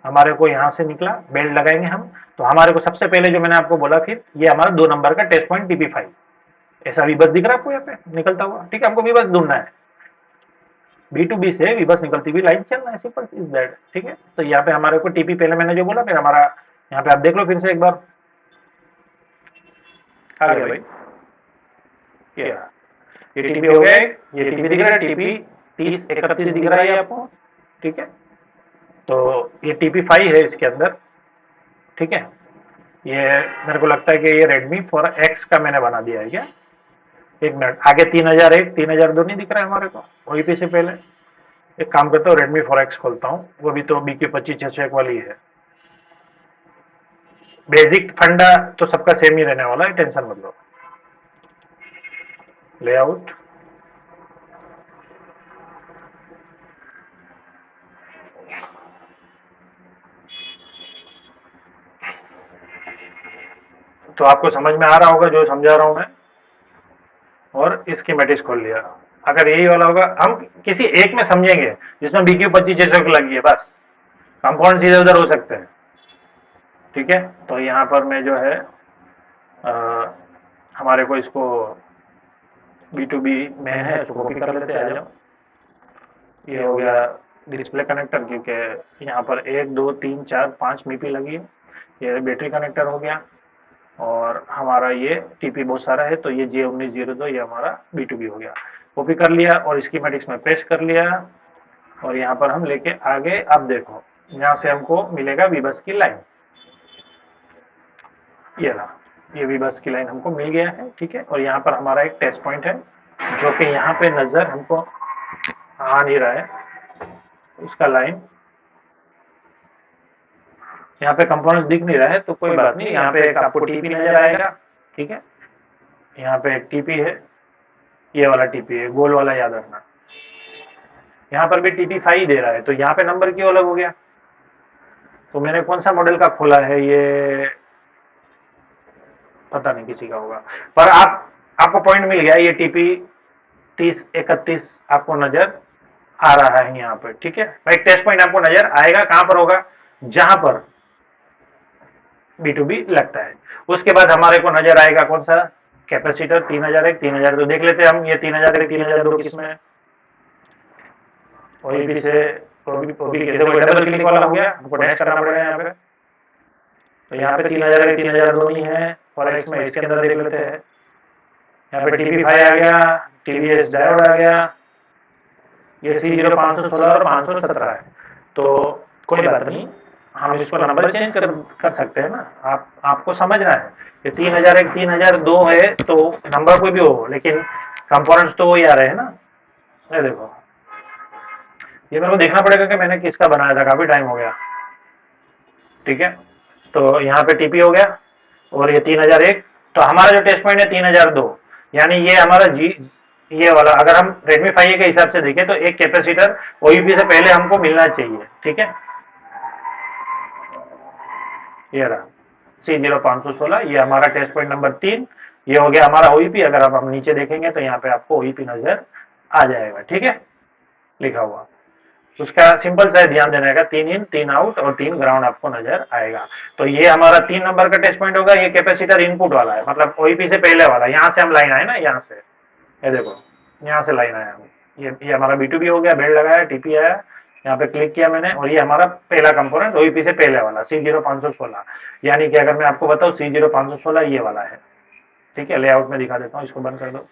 हमारे को यहाँ से निकला, बेल्ट लगाएंगे हम, तो हमारे को सबसे पहले जो मैंने आपको बोला, फिर ये हमारा 2 नंबर का टेस्ट पॉइंट TP5, ऐसा भी बस दिख रहा है आपको यहाँ पे निकलता हुआ, ठीक है। हमको भी बस ढूंढना है, B2B से भी बस निकलती हुई लाइन चलना है, सिंपल इज दैट, ठीक है। तो यहाँ पे हमारे को टीपी पहले मैंने जो बोला, फिर हमारा यहाँ पे आप देख लो फिर से एक बार, आ गया भाई, ये टीपी हो गया, ये टीपी दिख रहा है, टीपी 3031 दिख रहा है आपको, ठीक है। तो ये TP5 है इसके अंदर, ठीक है। ये मेरे को लगता है कि ये Redmi 4X का मैंने बना दिया है क्या, एक मिनट, आगे 3001 3002 नहीं दिख रहा है हमारे को ओईपी से पहले। एक काम करता हूँ, Redmi 4X खोलता हूँ, वो भी तो BQ25601 वाली है। बेसिक फंडा तो सबका सेम ही रहने वाला है, टेंशन मत लो। लेआउट, तो आपको समझ में आ रहा होगा जो समझा रहा हूं मैं, और स्कीमेटिक्स खोल लिया। अगर यही वाला होगा, हम किसी एक में समझेंगे जिसमें BQ25601 लगी है, बस कंपाउंड इधर उधर हो सकते हैं, ठीक है। तो यहाँ पर मैं जो है हमारे को इसको B2B में है, इसको कॉपी कर लेते हैं, आ जाओ। ये हो गया डिस्प्ले कनेक्टर, क्योंकि यहाँ पर 1 2 3 4 5 मीपी लगी है। ये बैटरी कनेक्टर हो गया, और हमारा ये टीपी बहुत सारा है, तो ये J1902 ये हमारा B2B हो गया। कॉपी कर लिया और स्कीमेटिक्स में पेस्ट कर लिया, और यहाँ पर हम लेके आगे, अब देखो यहाँ से हमको मिलेगा वीबस की लाइन, ये रहा, ये वीबस की लाइन हमको मिल गया है, ठीक है। और यहाँ पर हमारा एक टेस्ट पॉइंट है, जो कि यहाँ पे नजर हमको आ नहीं रहा है, उसका लाइन यहाँ पे कंपोनेंट्स दिख नहीं रहा है, तो कोई बात नहीं, यहाँ पे एक आपको टीपी नजर आएगा, ठीक है। यहाँ पे एक टीपी है, ये वाला टीपी है, गोल वाला याद रखना। यहाँ पर भी TP5 दे रहा है, तो यहाँ पे नंबर क्यों अलग हो गया। तो मैंने कौन सा मॉडल का खोला है, ये पता नहीं किसी का होगा, पर आपको पॉइंट मिल गया। ये TP 3031 आपको नजर आ रहा है यहाँ पर, ठीक है। एक टेस्ट पॉइंट आपको नजर आएगा, कहां पर होगा, जहां पर B2B लगता है। उसके बाद हमारे को नजर आएगा कौन सा, कैपेसिटर 3001 3002 देख लेते हैं हम। ये 3001 3002 किसमें है, ओईपी से डबल क्लिक वाला हो गया, हमको डैश करना पड़ेगा यहाँ पे। तो यहाँ पे 3001 3002 नहीं है, फॉरेक्स में इसके अंदर देख लेते हैं। यहाँ पे TP5 आ गया, TVS डायोड आ गया, ये C0516 और 517 है। तो कोई बात नहीं, हम इसको नंबर चेंज कर सकते हैं ना, आपको समझना है। ये 3001 3002 है, तो नंबर कोई भी हो, लेकिन कंपोनेंट्स तो वही आ रहे हैं ना। ये देखो, ये मेरे को देखना पड़ेगा कि मैंने किसका बनाया था, काफी टाइम हो गया, ठीक है। तो यहाँ पे टीपी हो गया, और ये 3001, तो हमारा जो टेस्ट पॉइंट है 3002, यानी ये हमारा ये वाला, अगर हम Redmi 5A के हिसाब से देखें तो एक कैपेसिटर ओईपी से पहले हमको मिलना चाहिए, ठीक है। ये रहा C0516, ये हमारा टेस्ट पॉइंट नंबर 3, ये हो गया हमारा ओईपी। अगर आप हम नीचे देखेंगे तो यहाँ पे आपको ओईपी नजर आ जाएगा, ठीक है, लिखा हुआ। उसका सिंपल सा ध्यान देने का, 3 इन 3 आउट और 3 ग्राउंड आपको नजर आएगा। तो ये हमारा 3 नंबर का टेस्ट पॉइंट होगा। ये कैपेसिटर इनपुट वाला है, मतलब ओईपी से पहले वाला। यहाँ से हम लाइन आए ना, यहाँ से, ये देखो, यहाँ से लाइन आया। ये हमारा B2B हो गया, बेल्ट लगाया, टीपी आया, यहाँ पे क्लिक किया मैंने, और ये हमारा पहला कंपोनेंट ओईपी से पहले वाला C0516। यानी कि अगर मैं आपको बताऊँ, C0516 ये वाला है, ठीक है। लेआउट में दिखा देता हूँ, इसको बंद कर दो,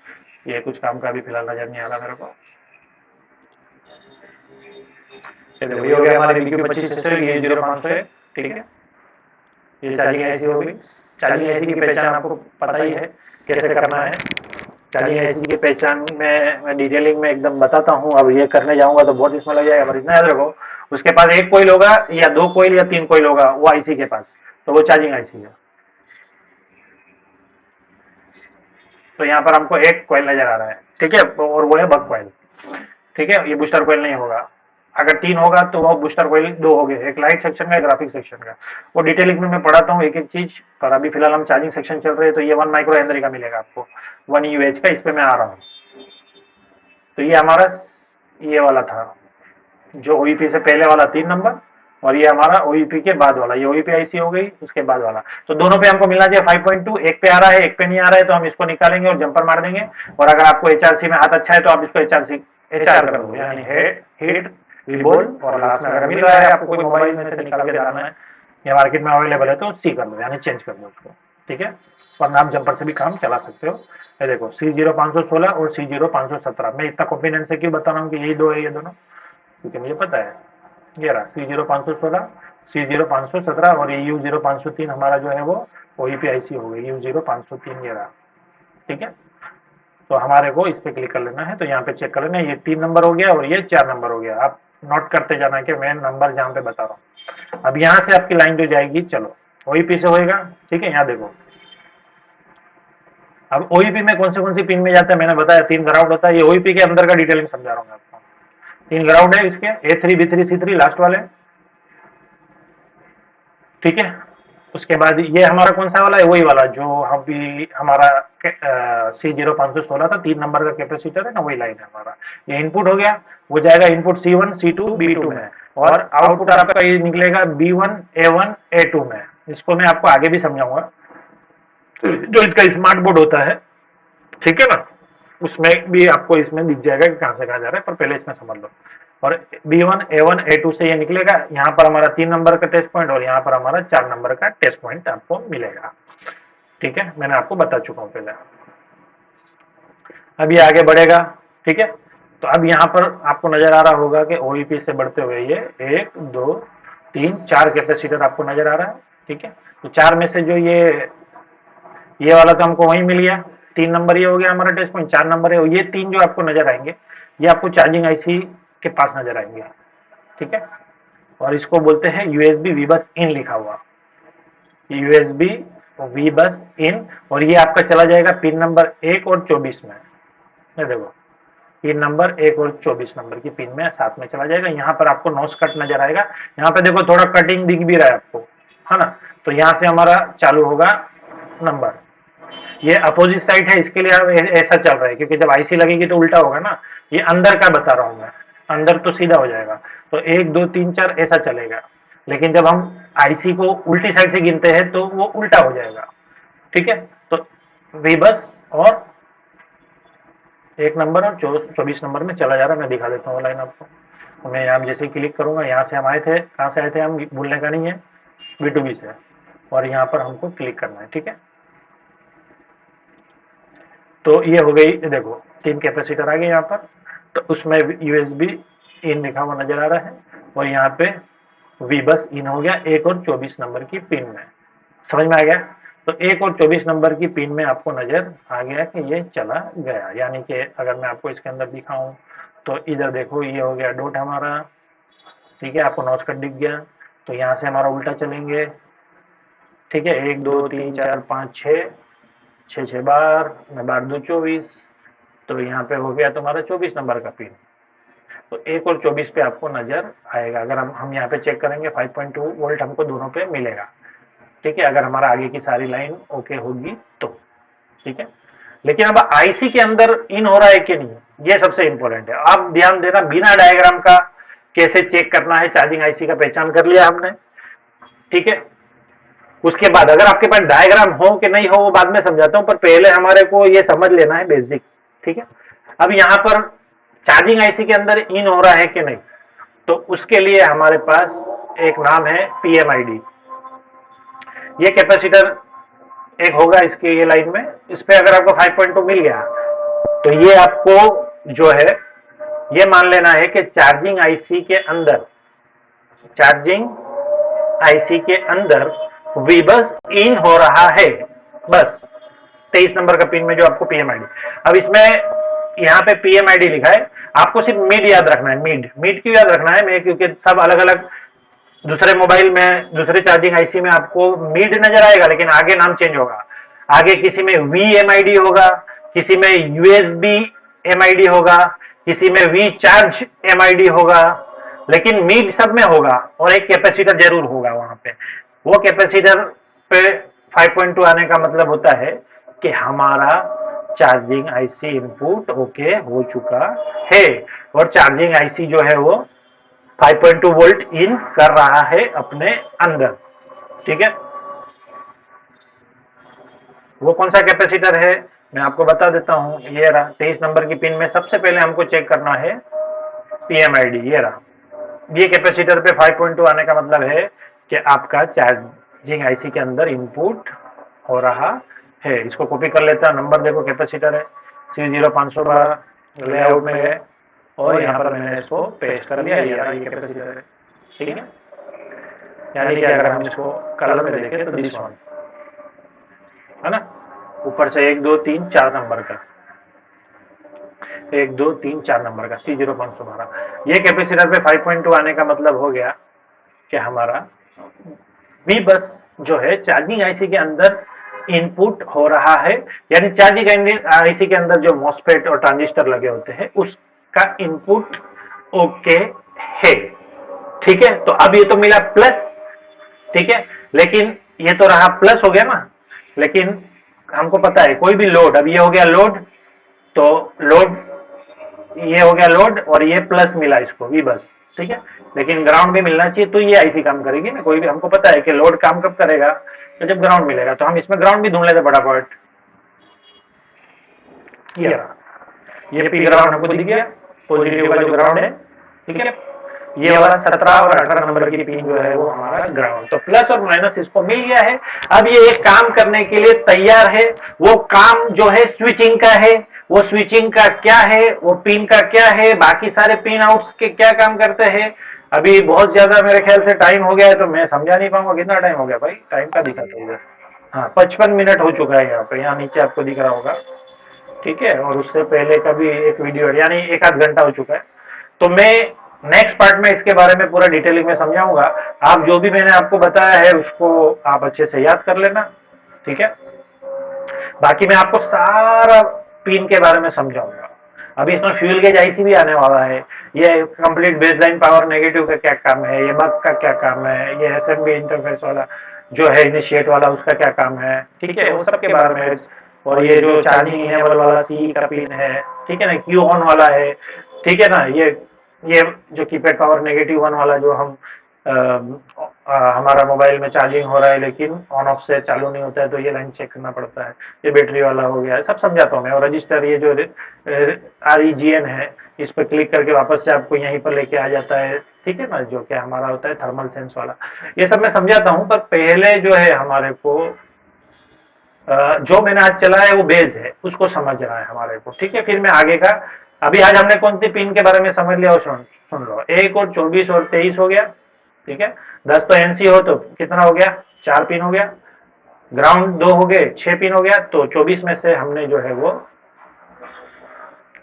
ये कुछ काम का भी फिलहाल नजर नहीं आ रहा मेरे को। ये हो गया हमारे BQ25 सिस्टम, ये 0500 है, ठीक है। ये चार्जिंग ऐसी होगी। चार्जिंग ऐसी की पहचान आपको पता ही है कैसे करना है। चार्जिंग ऐसी की पहचान में मैं डिटेलिंग में एकदम बताता हूँ। अब ये करने जाऊंगा तो बहुत इसमें लग जाएगा, पर इतना याद रखो, उसके पास एक कोईल होगा या 2 कोईल या 3 कोईल होगा वो आईसी के पास, तो वो चार्जिंग आईसी है। तो यहाँ पर हमको एक कोईल नजर आ रहा है, ठीक है, और वो है बक कोईल, ठीक है। ये बूस्टर कोईल नहीं होगा। अगर 3 होगा तो वो बूस्टर कोईल 2 हो गए, एक लाइट सेक्शन का, एक ग्राफिक सेक्शन का। वो डिटेलिंग में मैं पढ़ाता हूँ एक एक चीज, पर अभी फिलहाल हम चार्जिंग सेक्शन चल रहे हैं। तो ये 1 माइक्रो हेनरी का मिलेगा आपको, 1 यूएच का, इस पे मैं आ रहा हूँ। तो ये हमारा ये वाला था जो ओईपी से पहले वाला 3 नंबर, और ये हमारा ओईपी के बाद वाला, ये ओईपी आईसी हो गई, उसके बाद वाला। तो दोनों पे हमको मिलना चाहिए 5.2। एक पे आ रहा है, एक पे नहीं आ रहा है, तो हम इसको निकालेंगे और जंपर मार देंगे। और अगर आपको एचआरसी में हाथ अच्छा है तो आप इसको एचआर कर दो, यानी हेड हीट रिबोल, और लास्ट में अगर मिल रहा है आपको कोई मोबाइल में से निकाल के डालना है या मार्केट में अवेलेबल है तो सी कर दो, यानी चेंज कर दो उसको, ठीक है। वरना आप जंपर से भी काम चला सकते हो। ये देखो C0516 और C0517। मैं इतना कॉन्फिडेंस से क्यों बता रहा हूँ कि यही दो है ये दोनों, क्योंकि मुझे पता है। ये रहा C0516, C0517, और ये U0503 हमारा जो है वो ओईपी आईसी हो गई, U0503 ये रहा, ठीक है। तो हमारे को इस पे क्लिक कर लेना है। तो यहाँ पे चेक कर लेना है, ये 3 नंबर हो गया और ये 4 नंबर हो गया। आप नोट करते जाना कि मैं नंबर जहाँ पे बता रहा हूँ। अब यहाँ से आपकी लाइन जो जाएगी, चलो ओईपी से होएगा, ठीक है। यहाँ देखो, अब ओईपी में कौन सी पिन में जाता है मैंने बताया, 3 ग्राउंड होता है। ये ओईपी के अंदर का डिटेलिंग समझा रहा हूँ मैं आपको। 3 ग्राउंड है इसके, A3 B3 C3 लास्ट वाले, ठीक है। उसके बाद ये हमारा कौन सा वाला है, वही वाला जो अभी हमारा C0516 था, 3 नंबर का कैपेसिटर है ना, वही लाइन है हमारा। ये इनपुट हो गया, वो जाएगा इनपुट C1 C2 B2 में, और आउटपुट आपका ये निकलेगा B1 A1 A2 में। इसको मैं आपको आगे भी समझाऊंगा, जो इसका स्मार्ट बोर्ड होता है, ठीक है ना, उसमें भी आपको इसमें दिख जाएगा कि कहां से कहां जा रहा है, पर पहले इसमें समझ लो। और B1 A1 A2 से ये निकलेगा। यहाँ पर हमारा 3 नंबर का टेस्ट पॉइंट और यहाँ पर हमारा 4 नंबर का टेस्ट पॉइंट आपको मिलेगा, ठीक है। मैंने आपको बता चुका हूं पहले। अब ये आगे बढ़ेगा, ठीक है। तो अब यहाँ पर आपको नजर आ रहा होगा कि ओईपी से बढ़ते हुए ये 1 2 3 4 कैपेसिटर आपको नजर आ रहा है, ठीक है। तो 4 में से जो ये वाला तो हमको वहीं मिल गया, 3 नंबर ये हो गया हमारा टेस्ट पॉइंट, 4 नंबर है। और ये 3 जो आपको नजर आएंगे, ये आपको चार्जिंग आईसी के पास नजर आएंगे, ठीक है। और इसको बोलते हैं यूएसबी वीबस इन लिखा हुआ, यूएसबी वीबस इन। और ये आपका चला जाएगा पिन नंबर 1 और 24 में। ये देखो, पिन नंबर 1 और 24 नंबर की पिन में साथ में चला जाएगा। यहाँ पर आपको नोस कट नजर आएगा। यहाँ पे देखो थोड़ा कटिंग दिख भी रहा है आपको, है ना। तो यहाँ से हमारा चालू होगा नंबर। ये अपोजिट साइड है, इसके लिए ऐसा चल रहा है क्योंकि जब आईसी लगेगी तो उल्टा होगा ना। ये अंदर का बता रहा हूं मैं, अंदर तो सीधा हो जाएगा। तो 1 2 3 4 ऐसा चलेगा, लेकिन जब हम आईसी को उल्टी साइड से गिनते हैं तो वो उल्टा हो जाएगा, ठीक है। तो वीबस और 1 नंबर और 24 नंबर में चला जा रहा है। मैं दिखा देता हूँ लाइन आपको। तो मैं यहाँ जैसे क्लिक करूंगा, यहाँ से हम आए थे, कहाँ से आए थे हम भूलने का नहीं है, B2B से, और यहाँ पर हमको क्लिक करना है, ठीक है। तो ये हो गई, देखो 3 कैपेसिटर आ गए यहाँ पर। तो उसमें यूएसबी इन लिखा हुआ नजर आ रहा है, और यहाँ पे वीबस इन हो गया 1 और 24 नंबर की पिन में। समझ में आ गया। तो 1 और 24 नंबर की पिन में आपको नजर आ गया कि ये चला गया। यानी कि अगर मैं आपको इसके अंदर दिखाऊं तो इधर देखो, ये हो गया डॉट हमारा, ठीक है। आपको नॉच कट दिख गया। तो यहाँ से हमारा उल्टा चलेंगे, ठीक है। 1 2 3 4 5 6 6 6 12, 12 2 24। तो यहाँ पे हो गया तुम्हारा 24 नंबर का पिन। तो 1 और 24 पे आपको नजर आएगा। अगर हम यहाँ पे चेक करेंगे 5.2 वोल्ट हमको दोनों पे मिलेगा, ठीक है। अगर हमारा आगे की सारी लाइन ओके होगी तो, ठीक है। लेकिन अब आईसी के अंदर इन हो रहा है कि नहीं, ये सबसे इंपॉर्टेंट है। आप ध्यान देना, बिना डायग्राम का कैसे चेक करना है चार्जिंग आईसी का पहचान कर लिया हमने, ठीक है। उसके बाद अगर आपके पास डायग्राम हो कि नहीं हो वो बाद में समझाता हूं, पर पहले हमारे को ये समझ लेना है बेसिक, ठीक है। अब यहां पर चार्जिंग आईसी के अंदर इन हो रहा है कि नहीं, तो उसके लिए हमारे पास एक नाम है पीएमआईडी। ये कैपेसिटर एक होगा इसके ये लाइन में, इस पे अगर आपको 5.2 मिल गया तो ये आपको जो है ये मान लेना है कि चार्जिंग आईसी के अंदर, चार्जिंग आईसी के अंदर वीबस इन हो रहा है, बस 23 नंबर का पिन में जो आपको पीएमआईडी। अब इसमें यहाँ पे पीएमआईडी लिखा है, आपको सिर्फ मिड याद रखना है। मिड मिड क्यों याद रखना है, मैं क्योंकि सब अलग अलग दूसरे मोबाइल में दूसरे चार्जिंग आईसी में आपको मिड नजर आएगा, लेकिन आगे नाम चेंज होगा। आगे किसी में वीएमआईडी होगा, किसी में यूएसबी एमआईडी होगा, किसी में वी चार्ज एमआईडी होगा, लेकिन मिड सब में होगा। और एक कैपेसिटर जरूर होगा वहां पे। वो कैपेसिटर पे 5.2 आने का मतलब होता है कि हमारा चार्जिंग आईसी इनपुट ओके हो चुका है और चार्जिंग आईसी जो है वो 5.2 वोल्ट इन कर रहा है अपने अंदर, ठीक है। वो कौन सा कैपेसिटर है मैं आपको बता देता हूं, ये रहा 23 नंबर की पिन में सबसे पहले हमको चेक करना है पीएमआईडी, ये रहा। ये कैपेसिटर पे 5.2 आने का मतलब है कि आपका चार्जिंग आईसी के अंदर इनपुट हो रहा है। इसको कॉपी कर लेता, नंबर देखो कैपेसिटर है C0512, लेआउट में गए और यहाँ पर मैंने इसको पेस्ट कर लिया, ये कैपेसिटर है, ठीक है। यानी कि अगर हम इसको कलर में देखें तो दिस वन है ना, ऊपर से 1 2 3 4 नंबर का, 1 2 3 4 नंबर का C0512। ये कैपेसिटर पे 5.2 आने का मतलब हो गया कि हमारा वी बस जो है चार्जिंग आईसी के अंदर इनपुट हो रहा है, यानी चार्जिंग आईसी के अंदर जो मॉसफेट और ट्रांजिस्टर लगे होते हैं उसका इनपुट ओके है, ठीक है। तो अब ये तो मिला प्लस, ठीक है, लेकिन ये तो रहा प्लस हो गया ना, लेकिन हमको पता है कोई भी लोड, अब ये हो गया लोड, तो लोड ये हो गया लोड और ये प्लस मिला इसको वी बस, ठीक है। लेकिन ग्राउंड भी मिलना चाहिए तो ये आईसी काम करेगी ना। कोई भी हमको पता है कि लोड काम कब करेगा, तो जब ग्राउंड मिलेगा। तो हम इसमें ग्राउंड भी ढूंढ लेते फटाफट, ये पी ग्राउंड हमको दिख गया, पॉजिटिव वाला जो ग्राउंड है, ठीक है। ये वाला 17 और 18 नंबर की पिन जो है वो हमारा ग्राउंड, तो प्लस और माइनस इसको मिल गया है। अब ये एक काम करने के लिए तैयार है, वो काम जो है स्विचिंग का है। वो स्विचिंग का क्या है, वो पिन का क्या है, बाकी सारे पिन आउट्स के क्या काम करते हैं। अभी बहुत ज्यादा मेरे ख्याल से टाइम हो गया है तो मैं समझा नहीं पाऊंगा। कितना टाइम हो गया भाई, टाइम का दिखाता हूँ। हाँ 55 मिनट हो चुका है यहाँ पे, यहाँ नीचे आपको दिख रहा होगा, ठीक है। और उससे पहले का भी एक वीडियो यानी 1 आध घंटा हो चुका है। तो मैं नेक्स्ट पार्ट में इसके बारे में पूरा डिटेलिंग में समझाऊंगा। आप जो भी मैंने आपको बताया है उसको आप अच्छे से याद कर लेना, ठीक है। बाकी मैं आपको सारा पिन के बारे में समझाऊंगा। अभी इसमें फ्यूल गेज आईसी भी आने वाला है, ये कंप्लीट बेसलाइन पावर नेगेटिव का क्या काम है, ये बक का क्या काम है, ये एसएमबी इंटरफेस वाला जो है इनिशिएट वाला उसका क्या काम है, ठीक है, वो सब के बारे में। और ये जो चार्जिंग इनेबल वाला सी का पिन है, ठीक है ना, क्यू ऑन वाला है, ठीक है ना। ये जो कीपैड पावर नेगेटिव वन वाला जो हम हमारा मोबाइल में चार्जिंग हो रहा है लेकिन ऑन ऑफ से चालू नहीं होता है, तो ये लाइन चेक करना पड़ता है। ये बैटरी वाला हो गया है, सब समझाता हूँ मैं। और रजिस्टर ये जो REGN है, इस पर क्लिक करके वापस से आपको यहीं पर लेके आ जाता है, ठीक है ना, जो कि हमारा होता है थर्मल सेंस वाला। ये सब मैं समझाता हूँ, पर पहले जो है हमारे को जो मैंने आज चला है वो बेस है, उसको समझना है हमारे को, ठीक है। फिर मैं आगे का, अभी आज हमने कौन सी पिन के बारे में समझ लिया, सुन लो। 1 और 24 और 23 हो गया, ठीक है। 10 तो NC हो तो कितना हो गया, 4 पिन हो गया। ग्राउंड 2 हो गए, 6 पिन हो गया। तो 24 में से हमने जो है वो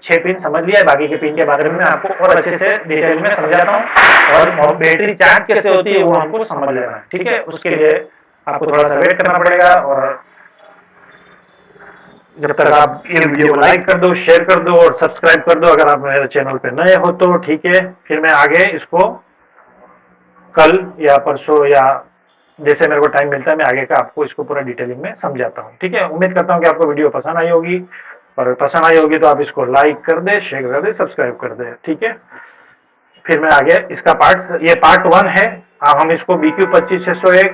6 पिन समझ लिया है। बाकी के पिन के बारे में मैं आपको और अच्छे से डिटेल में समझाता हूँ। और बैटरी चार्ज कैसे होती है वो हमको समझ लेना है, ठीक है। उसके लिए आपको थोड़ा सा वेट करना पड़ेगा। और जब तक आप ये वीडियो को लाइक कर दो, शेयर कर दो और सब्सक्राइब कर दो अगर आप मेरे चैनल पे नए हो तो, ठीक है। फिर मैं आगे इसको कल या परसों या जैसे मेरे को टाइम मिलता है मैं आगे का आपको इसको पूरा डिटेलिंग में समझाता हूँ। ठीक है, उम्मीद करता हूँ कि आपको वीडियो पसंद आई होगी, और पसंद आई होगी तो आप इसको लाइक कर दे, शेयर कर दे, सब्सक्राइब कर दे। ठीक है, फिर मैं आगे इसका ये पार्ट 1 है। अब हम इसको BQ25601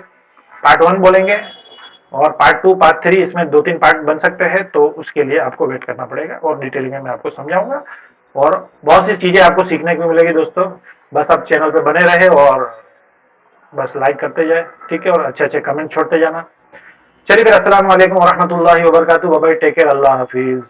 पार्ट 1 बोलेंगे, और पार्ट 2 पार्ट 3 इसमें 2-3 पार्ट बन सकते हैं, तो उसके लिए आपको वेट करना पड़ेगा, और डिटेलिंग में मैं आपको समझाऊंगा, और बहुत सी चीजें आपको सीखने को मिलेगी दोस्तों। बस आप चैनल पे बने रहे और बस लाइक करते जाए, ठीक है, और अच्छे अच्छे कमेंट छोड़ते जाना। चलिए फिर, अस्सलाम वालेकुम वरहमतुल्लाहि वबरकातुहू, बाय बाय, टेक केयर, अल्लाह हाफिज।